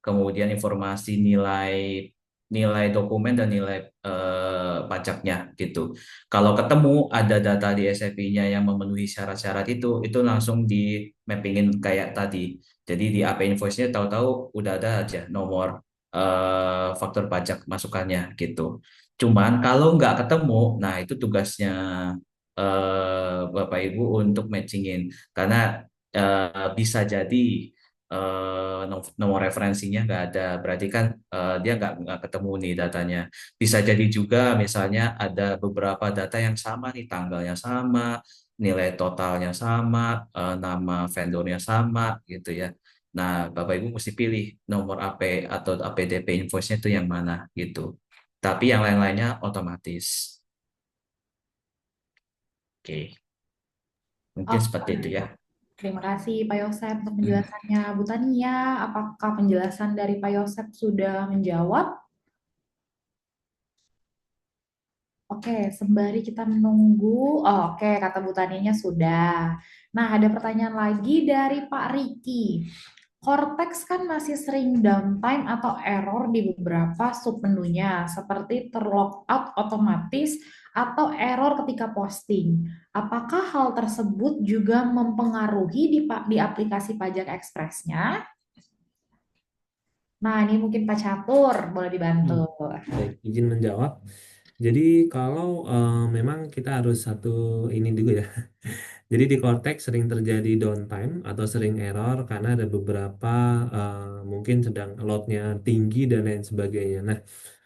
kemudian informasi nilai nilai dokumen dan nilai pajaknya gitu. Kalau ketemu ada data di SAP-nya yang memenuhi syarat-syarat itu langsung di mappingin kayak tadi. Jadi di AP invoice-nya tahu-tahu udah ada aja nomor faktur pajak masukannya gitu. Cuman kalau nggak ketemu, nah itu tugasnya Bapak Ibu untuk matchingin karena bisa jadi nomor referensinya nggak ada, berarti kan dia nggak ketemu nih datanya. Bisa jadi juga misalnya ada beberapa data yang sama nih, tanggalnya sama, nilai totalnya sama, nama vendornya sama gitu ya. Nah, Bapak Ibu mesti pilih nomor AP atau APDP invoice-nya itu yang mana gitu. Tapi yang lain-lainnya otomatis. Oke, mungkin seperti Oke, itu ya. terima kasih Pak Yosef untuk Hmm. penjelasannya. Bu Tania, apakah penjelasan dari Pak Yosef sudah menjawab? Oke, sembari kita menunggu. Oh, oke, kata Bu Tanianya sudah. Nah, ada pertanyaan lagi dari Pak Riki. Cortex kan masih sering downtime atau error di beberapa submenunya, seperti terlogout otomatis atau error ketika posting. Apakah hal tersebut juga mempengaruhi di aplikasi pajak ekspresnya? Nah, ini mungkin Pak Catur, boleh dibantu. Baik, izin menjawab. Jadi kalau memang kita harus satu ini dulu ya. Jadi di Cortex sering terjadi downtime atau sering error karena ada beberapa mungkin sedang loadnya tinggi dan lain sebagainya. Nah,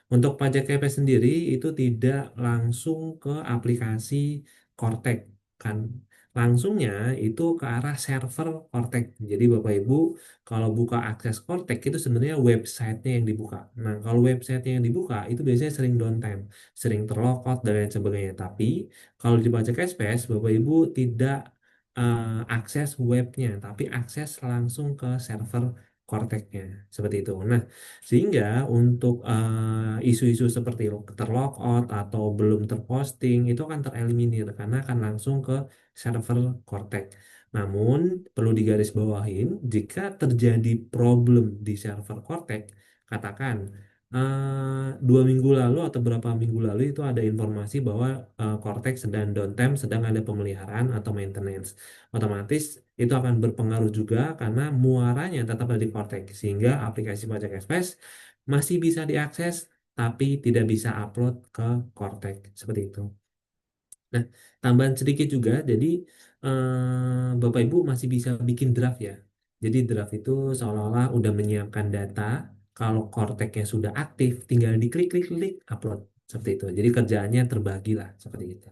untuk pajak KP sendiri itu tidak langsung ke aplikasi Cortex kan. Langsungnya itu ke arah server Cortex. Jadi Bapak Ibu kalau buka akses Cortex itu sebenarnya websitenya yang dibuka. Nah, kalau websitenya yang dibuka itu biasanya sering downtime, sering terlogout dan lain sebagainya. Tapi kalau di pajak SPS Bapak Ibu tidak akses webnya, tapi akses langsung ke server Cortex-nya. Seperti itu. Nah, sehingga untuk isu-isu seperti terlogout atau belum terposting itu akan tereliminir karena akan langsung ke server Cortex. Namun perlu digarisbawahin jika terjadi problem di server Cortex, katakan 2 minggu lalu atau beberapa minggu lalu itu ada informasi bahwa Cortex sedang downtime, sedang ada pemeliharaan atau maintenance. Otomatis itu akan berpengaruh juga karena muaranya tetap ada di Cortex sehingga aplikasi Pajak Express masih bisa diakses tapi tidak bisa upload ke Cortex seperti itu. Nah, tambahan sedikit juga, jadi Bapak Ibu masih bisa bikin draft ya. Jadi draft itu seolah-olah udah menyiapkan data, kalau Cortex-nya sudah aktif, tinggal diklik-klik-klik, upload. Seperti itu. Jadi kerjaannya terbagi lah, seperti itu.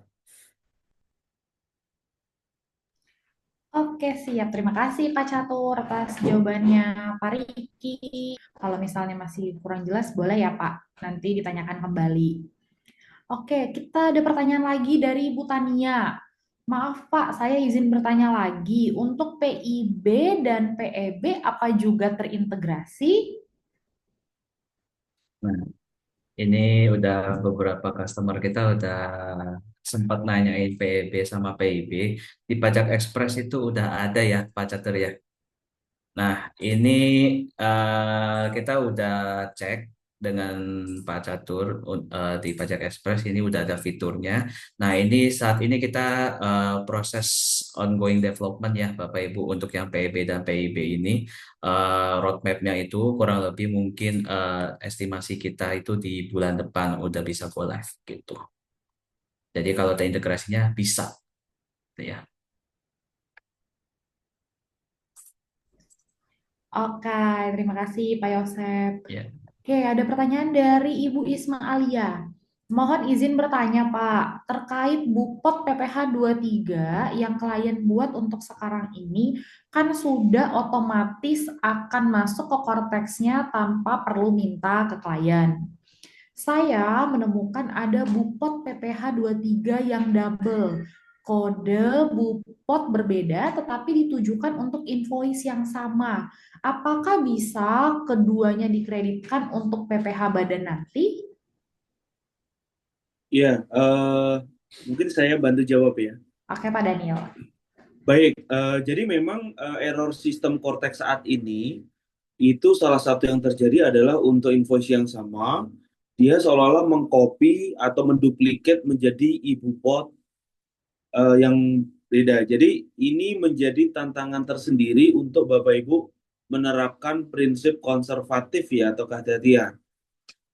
Oke, siap. Terima kasih Kak Catur atas jawabannya Pak Riki. Kalau misalnya masih kurang jelas, boleh ya Pak, nanti ditanyakan kembali. Oke, kita ada pertanyaan lagi dari Bu Tania. Maaf Pak, saya izin bertanya lagi. Untuk PIB dan PEB apa juga terintegrasi? Nah, ini udah beberapa customer kita udah sempat nanyain PEB sama PIB. Di Pajak Ekspres itu udah ada ya, Pak Catur ya. Nah, ini kita udah cek dengan Pak Catur di Pajak Express ini udah ada fiturnya. Nah, ini saat ini kita proses ongoing development ya, Bapak Ibu, untuk yang PEB dan PIB ini. Roadmapnya itu kurang lebih mungkin estimasi kita itu di bulan depan udah bisa go live gitu. Jadi kalau terintegrasinya bisa ya. Oke, terima kasih Pak Yosep. Ya. Oke, ada pertanyaan dari Ibu Isma Alia. Mohon izin bertanya, Pak, terkait Bupot PPh 23 yang klien buat untuk sekarang ini, kan sudah otomatis akan masuk ke korteksnya tanpa perlu minta ke klien. Saya menemukan ada Bupot PPh 23 yang double. Kode Bupot berbeda tetapi ditujukan untuk invoice yang sama. Apakah bisa keduanya dikreditkan untuk PPh badan nanti? Ya, mungkin saya bantu jawab ya. Oke, Pak Daniel. Baik, jadi memang error sistem Cortex saat ini itu salah satu yang terjadi adalah untuk invoice yang sama, dia seolah-olah mengcopy atau menduplikat menjadi ibu pot yang beda. Jadi ini menjadi tantangan tersendiri untuk Bapak Ibu menerapkan prinsip konservatif ya atau kehati-hatian.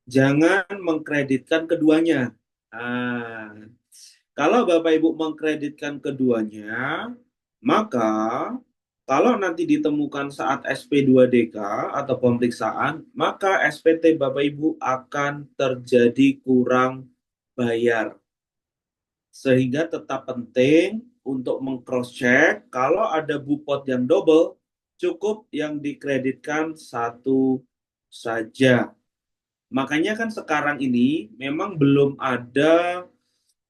Jangan mengkreditkan keduanya. Nah, kalau Bapak Ibu mengkreditkan keduanya, maka kalau nanti ditemukan saat SP2DK atau pemeriksaan, maka SPT Bapak Ibu akan terjadi kurang bayar. Sehingga tetap penting untuk meng-cross-check kalau ada bupot yang double, cukup yang dikreditkan satu saja. Makanya kan sekarang ini memang belum ada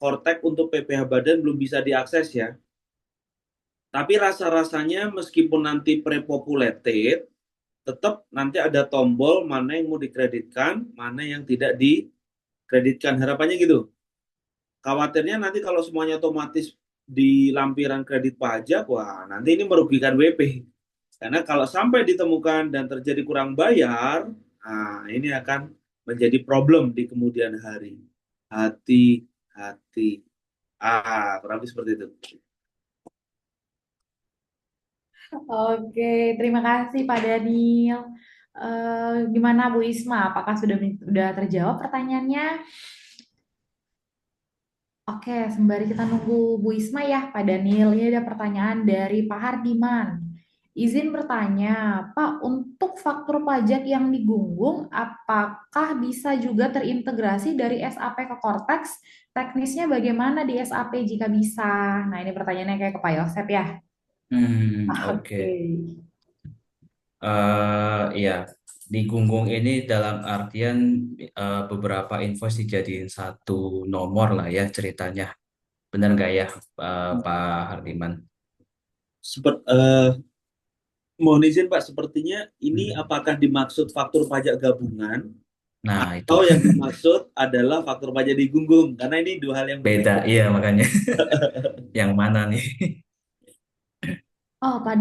Kortek untuk PPh Badan belum bisa diakses ya. Tapi rasa-rasanya meskipun nanti pre-populated, tetap nanti ada tombol mana yang mau dikreditkan, mana yang tidak dikreditkan. Harapannya gitu. Khawatirnya nanti kalau semuanya otomatis di lampiran kredit pajak, wah nanti ini merugikan WP. Karena kalau sampai ditemukan dan terjadi kurang bayar, nah ini akan menjadi problem di kemudian hari. Hati-hati. Kurang lebih seperti itu. Oke, terima kasih Pak Daniel. Gimana Bu Isma? Apakah sudah terjawab pertanyaannya? Oke, sembari kita nunggu Bu Isma ya, Pak Daniel, ini ada pertanyaan dari Pak Hardiman. Izin bertanya, Pak, untuk faktur pajak yang digunggung, apakah bisa juga terintegrasi dari SAP ke Cortex? Teknisnya bagaimana di SAP jika bisa? Nah, ini pertanyaannya kayak ke Pak Yosep ya. Oke. Oke. Iya, di Gunggung ini dalam artian beberapa invoice dijadiin satu nomor lah ya ceritanya. Benar nggak ya, Pak Hardiman? Mohon izin Pak, sepertinya ini Hmm. apakah dimaksud faktur pajak gabungan Nah, itu atau yang dimaksud adalah faktur pajak digunggung? Karena ini dua hal yang beda, berbeda. iya makanya. Yang mana nih? Oh, Pak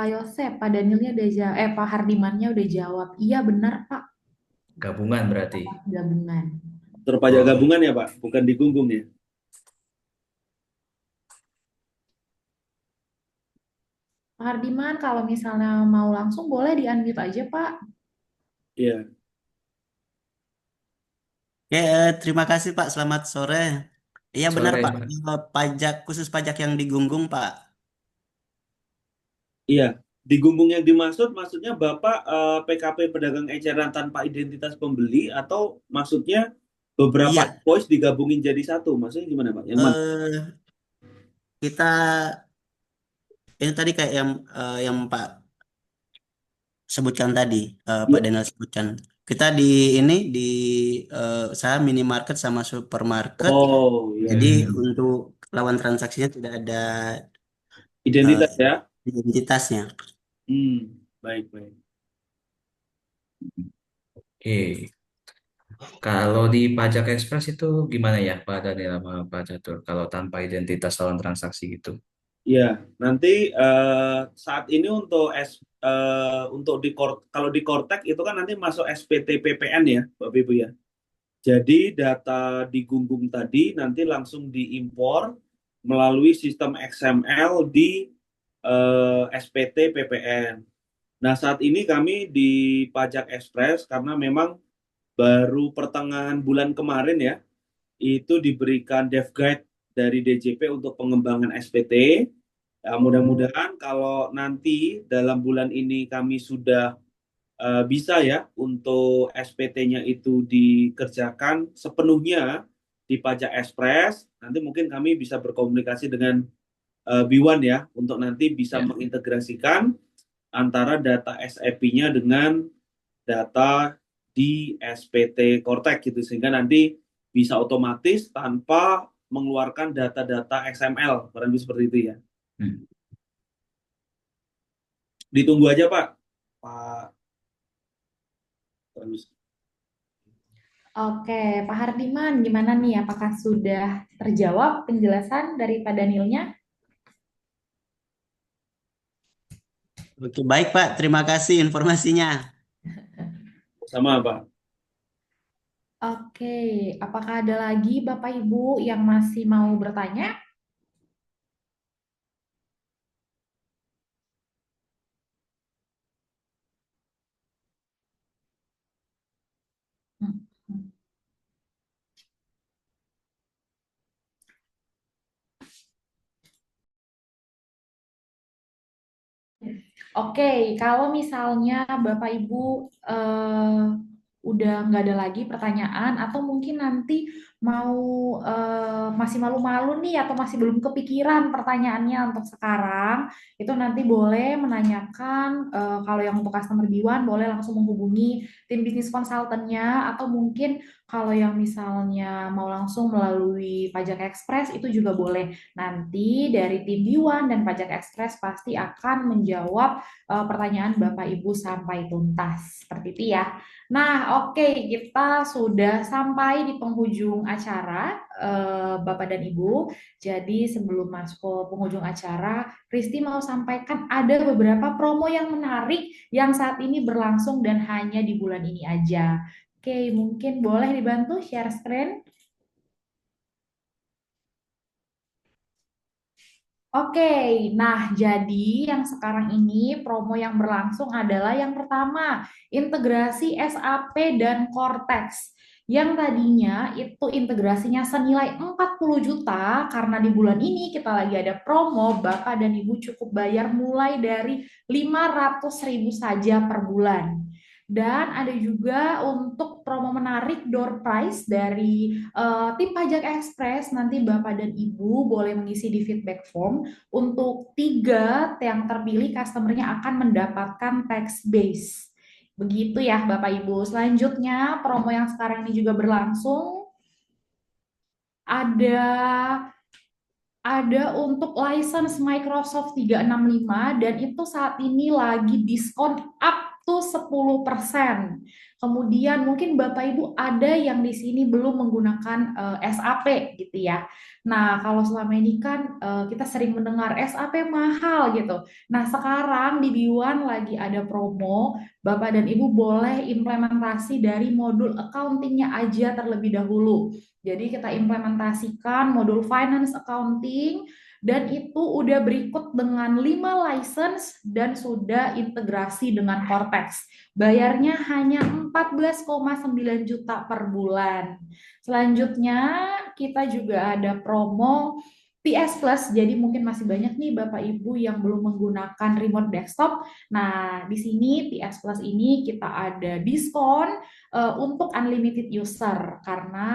Yosep, Pak Danielnya udah jawab, Pak Hardimannya udah jawab. Iya benar Pak, Gabungan berarti. gabungan. Faktur pajak Oh, gabungan ya Pak, bukan digunggung ya. Pak Hardiman, kalau misalnya mau langsung boleh di-unmute aja Pak. Iya. Oke, terima kasih Pak. Selamat sore. Iya benar sore, Pak. Pak. Pajak khusus pajak yang digunggung Pak. Iya, digunggung yang dimaksud maksudnya Bapak PKP pedagang eceran tanpa identitas pembeli atau maksudnya beberapa Iya, invoice digabungin jadi satu? Maksudnya gimana Pak? Yang mana? eh, kita ini tadi kayak yang Pak sebutkan tadi, Pak Ya. Daniel sebutkan. Kita di ini di usaha minimarket sama supermarket. Oh, ya. Jadi Hmm. untuk lawan transaksinya tidak ada eh, Identitas ya. identitasnya. Baik, baik. Oke. Kalau di pajak ekspres itu gimana ya Pak Daniel sama Pak Catur? Kalau tanpa identitas lawan transaksi gitu. Ya, nanti saat ini untuk kalau di Kortek itu kan nanti masuk SPT PPN ya, Bapak Ibu ya. Jadi data di Gunggung tadi nanti langsung diimpor melalui sistem XML di SPT PPN. Nah, saat ini kami di Pajak Ekspres karena memang baru pertengahan bulan kemarin ya, itu diberikan dev guide dari DJP untuk pengembangan SPT. Ya, mudah-mudahan kalau nanti dalam bulan ini kami sudah bisa ya untuk SPT-nya itu dikerjakan sepenuhnya di Pajak Ekspres. Nanti mungkin kami bisa berkomunikasi dengan B1 ya untuk nanti bisa Ya. mengintegrasikan antara data SEP-nya dengan data di SPT Kortek gitu sehingga nanti bisa otomatis tanpa mengeluarkan data-data XML barangkali seperti itu ya. Hmm. Ditunggu aja Pak. Pak terus. Oke, Pak Hardiman, gimana nih? Apakah sudah terjawab penjelasan dari Pak Danielnya? Oke, baik Pak. Terima kasih informasinya. Sama Pak. Oke, apakah ada lagi Bapak Ibu yang masih mau bertanya? Hmm. Oke, kalau misalnya Bapak Ibu udah nggak ada lagi pertanyaan atau mungkin nanti mau masih malu-malu nih atau masih belum kepikiran pertanyaannya untuk sekarang, itu nanti boleh menanyakan kalau yang untuk customer B1 boleh langsung menghubungi tim bisnis konsultannya atau mungkin kalau yang misalnya mau langsung melalui Pajak Ekspres itu juga boleh. Nanti dari tim B1 dan Pajak Ekspres pasti akan menjawab pertanyaan Bapak Ibu sampai tuntas. Seperti itu ya. Nah, oke, kita sudah sampai di penghujung acara, Bapak dan Ibu. Jadi sebelum masuk ke penghujung acara, Kristi mau sampaikan ada beberapa promo yang menarik yang saat ini berlangsung dan hanya di bulan ini aja. Oke, mungkin boleh dibantu share screen. Oke, nah jadi yang sekarang ini promo yang berlangsung adalah yang pertama, integrasi SAP dan Cortex. Yang tadinya itu integrasinya senilai 40 juta karena di bulan ini kita lagi ada promo, Bapak dan Ibu cukup bayar mulai dari 500.000 saja per bulan. Dan ada juga untuk promo menarik door prize dari tim Pajak Ekspres, nanti Bapak dan Ibu boleh mengisi di feedback form. Untuk 3 yang terpilih, customer-nya akan mendapatkan tax base. Begitu ya Bapak Ibu. Selanjutnya, promo yang sekarang ini juga berlangsung. Ada untuk license Microsoft 365 dan itu saat ini lagi diskon up to 10%. Kemudian mungkin Bapak Ibu ada yang di sini belum menggunakan SAP gitu ya. Nah, kalau selama ini kan kita sering mendengar SAP mahal gitu. Nah, sekarang di B1 lagi ada promo, Bapak dan Ibu boleh implementasi dari modul accounting-nya aja terlebih dahulu. Jadi kita implementasikan modul finance accounting dan itu udah berikut dengan 5 license dan sudah integrasi dengan Cortex. Bayarnya hanya 14,9 juta per bulan. Selanjutnya kita juga ada promo PS Plus, jadi mungkin masih banyak nih Bapak Ibu yang belum menggunakan remote desktop. Nah, di sini PS Plus ini kita ada diskon untuk unlimited user karena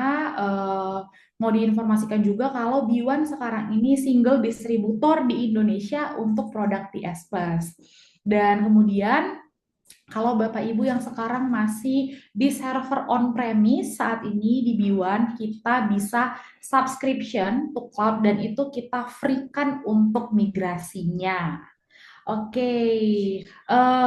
mau diinformasikan juga kalau B1 sekarang ini single distributor di Indonesia untuk produk PS Plus. Dan kemudian kalau Bapak Ibu yang sekarang masih di server on-premise saat ini di B1, kita bisa subscription to cloud dan itu kita free-kan untuk migrasinya. Oke,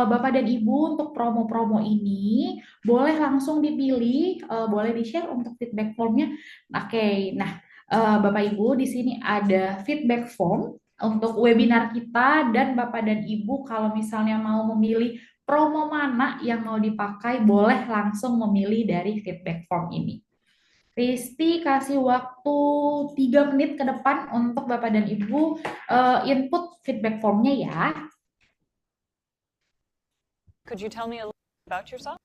Bapak dan Ibu untuk promo-promo ini boleh langsung dipilih, boleh di-share untuk feedback formnya. Oke, nah Bapak Ibu di sini ada feedback form untuk webinar kita dan Bapak dan Ibu kalau misalnya mau memilih promo mana yang mau dipakai, boleh langsung memilih dari feedback form ini. Risti kasih waktu 3 menit ke depan untuk Bapak dan Ibu input feedback formnya ya. Could you tell me a little about yourself?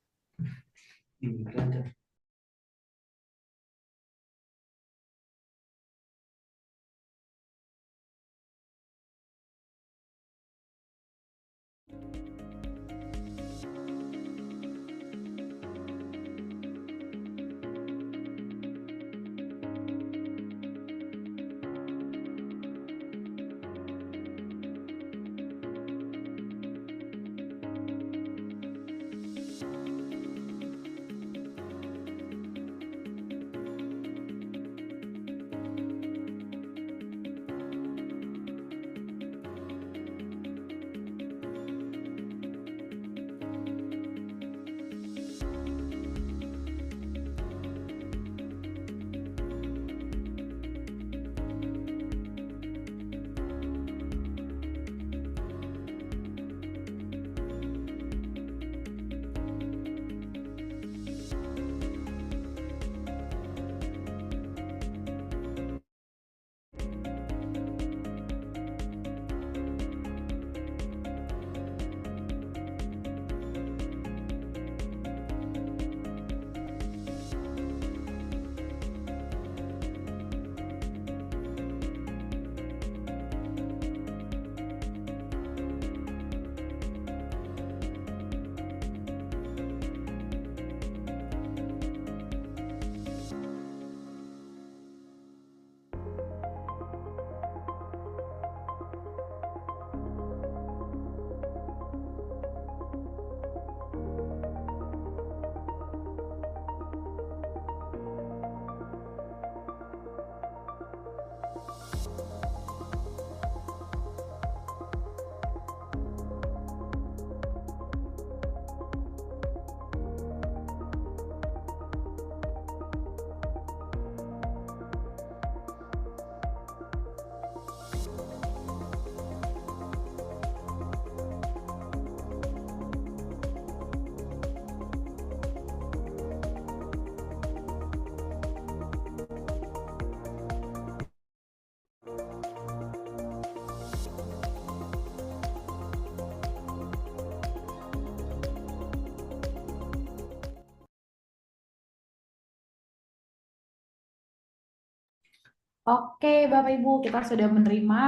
Oke, Bapak Ibu, kita sudah menerima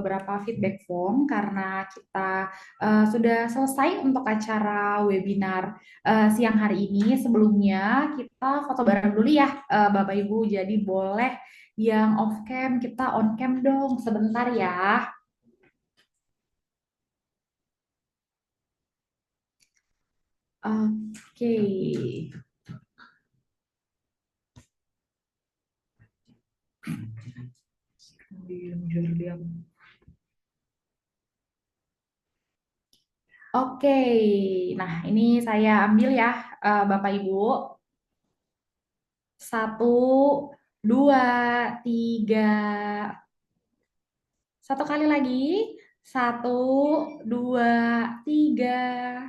beberapa feedback form karena kita sudah selesai untuk acara webinar siang hari ini. Sebelumnya kita foto bareng dulu ya, Bapak Ibu. Jadi boleh yang off cam, kita on cam dong sebentar ya. Oke. Diam. Oke, nah ini saya ambil ya, Bapak Ibu. 1, 2, 3. Satu kali lagi. 1, 2, 3.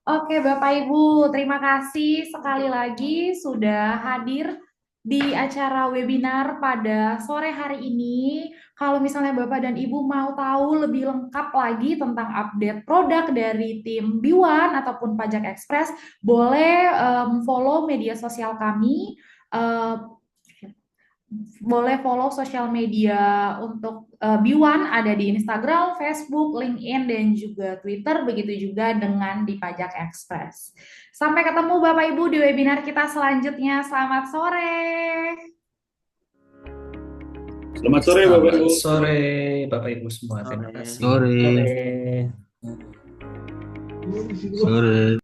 Oke, Bapak Ibu, terima kasih sekali lagi sudah hadir di acara webinar pada sore hari ini. Kalau misalnya Bapak dan Ibu mau tahu lebih lengkap lagi tentang update produk dari tim B1 ataupun Pajak Express, boleh follow media sosial kami. boleh follow sosial media untuk B1 ada di Instagram, Facebook, LinkedIn, dan juga Twitter, begitu juga dengan di Pajak Express. Sampai ketemu Bapak Ibu di webinar kita selanjutnya. Selamat sore. Selamat sore Bapak Selamat Ibu. sore, Bapak Ibu semua. Terima Sore. kasih. Sore. Oke. Sore.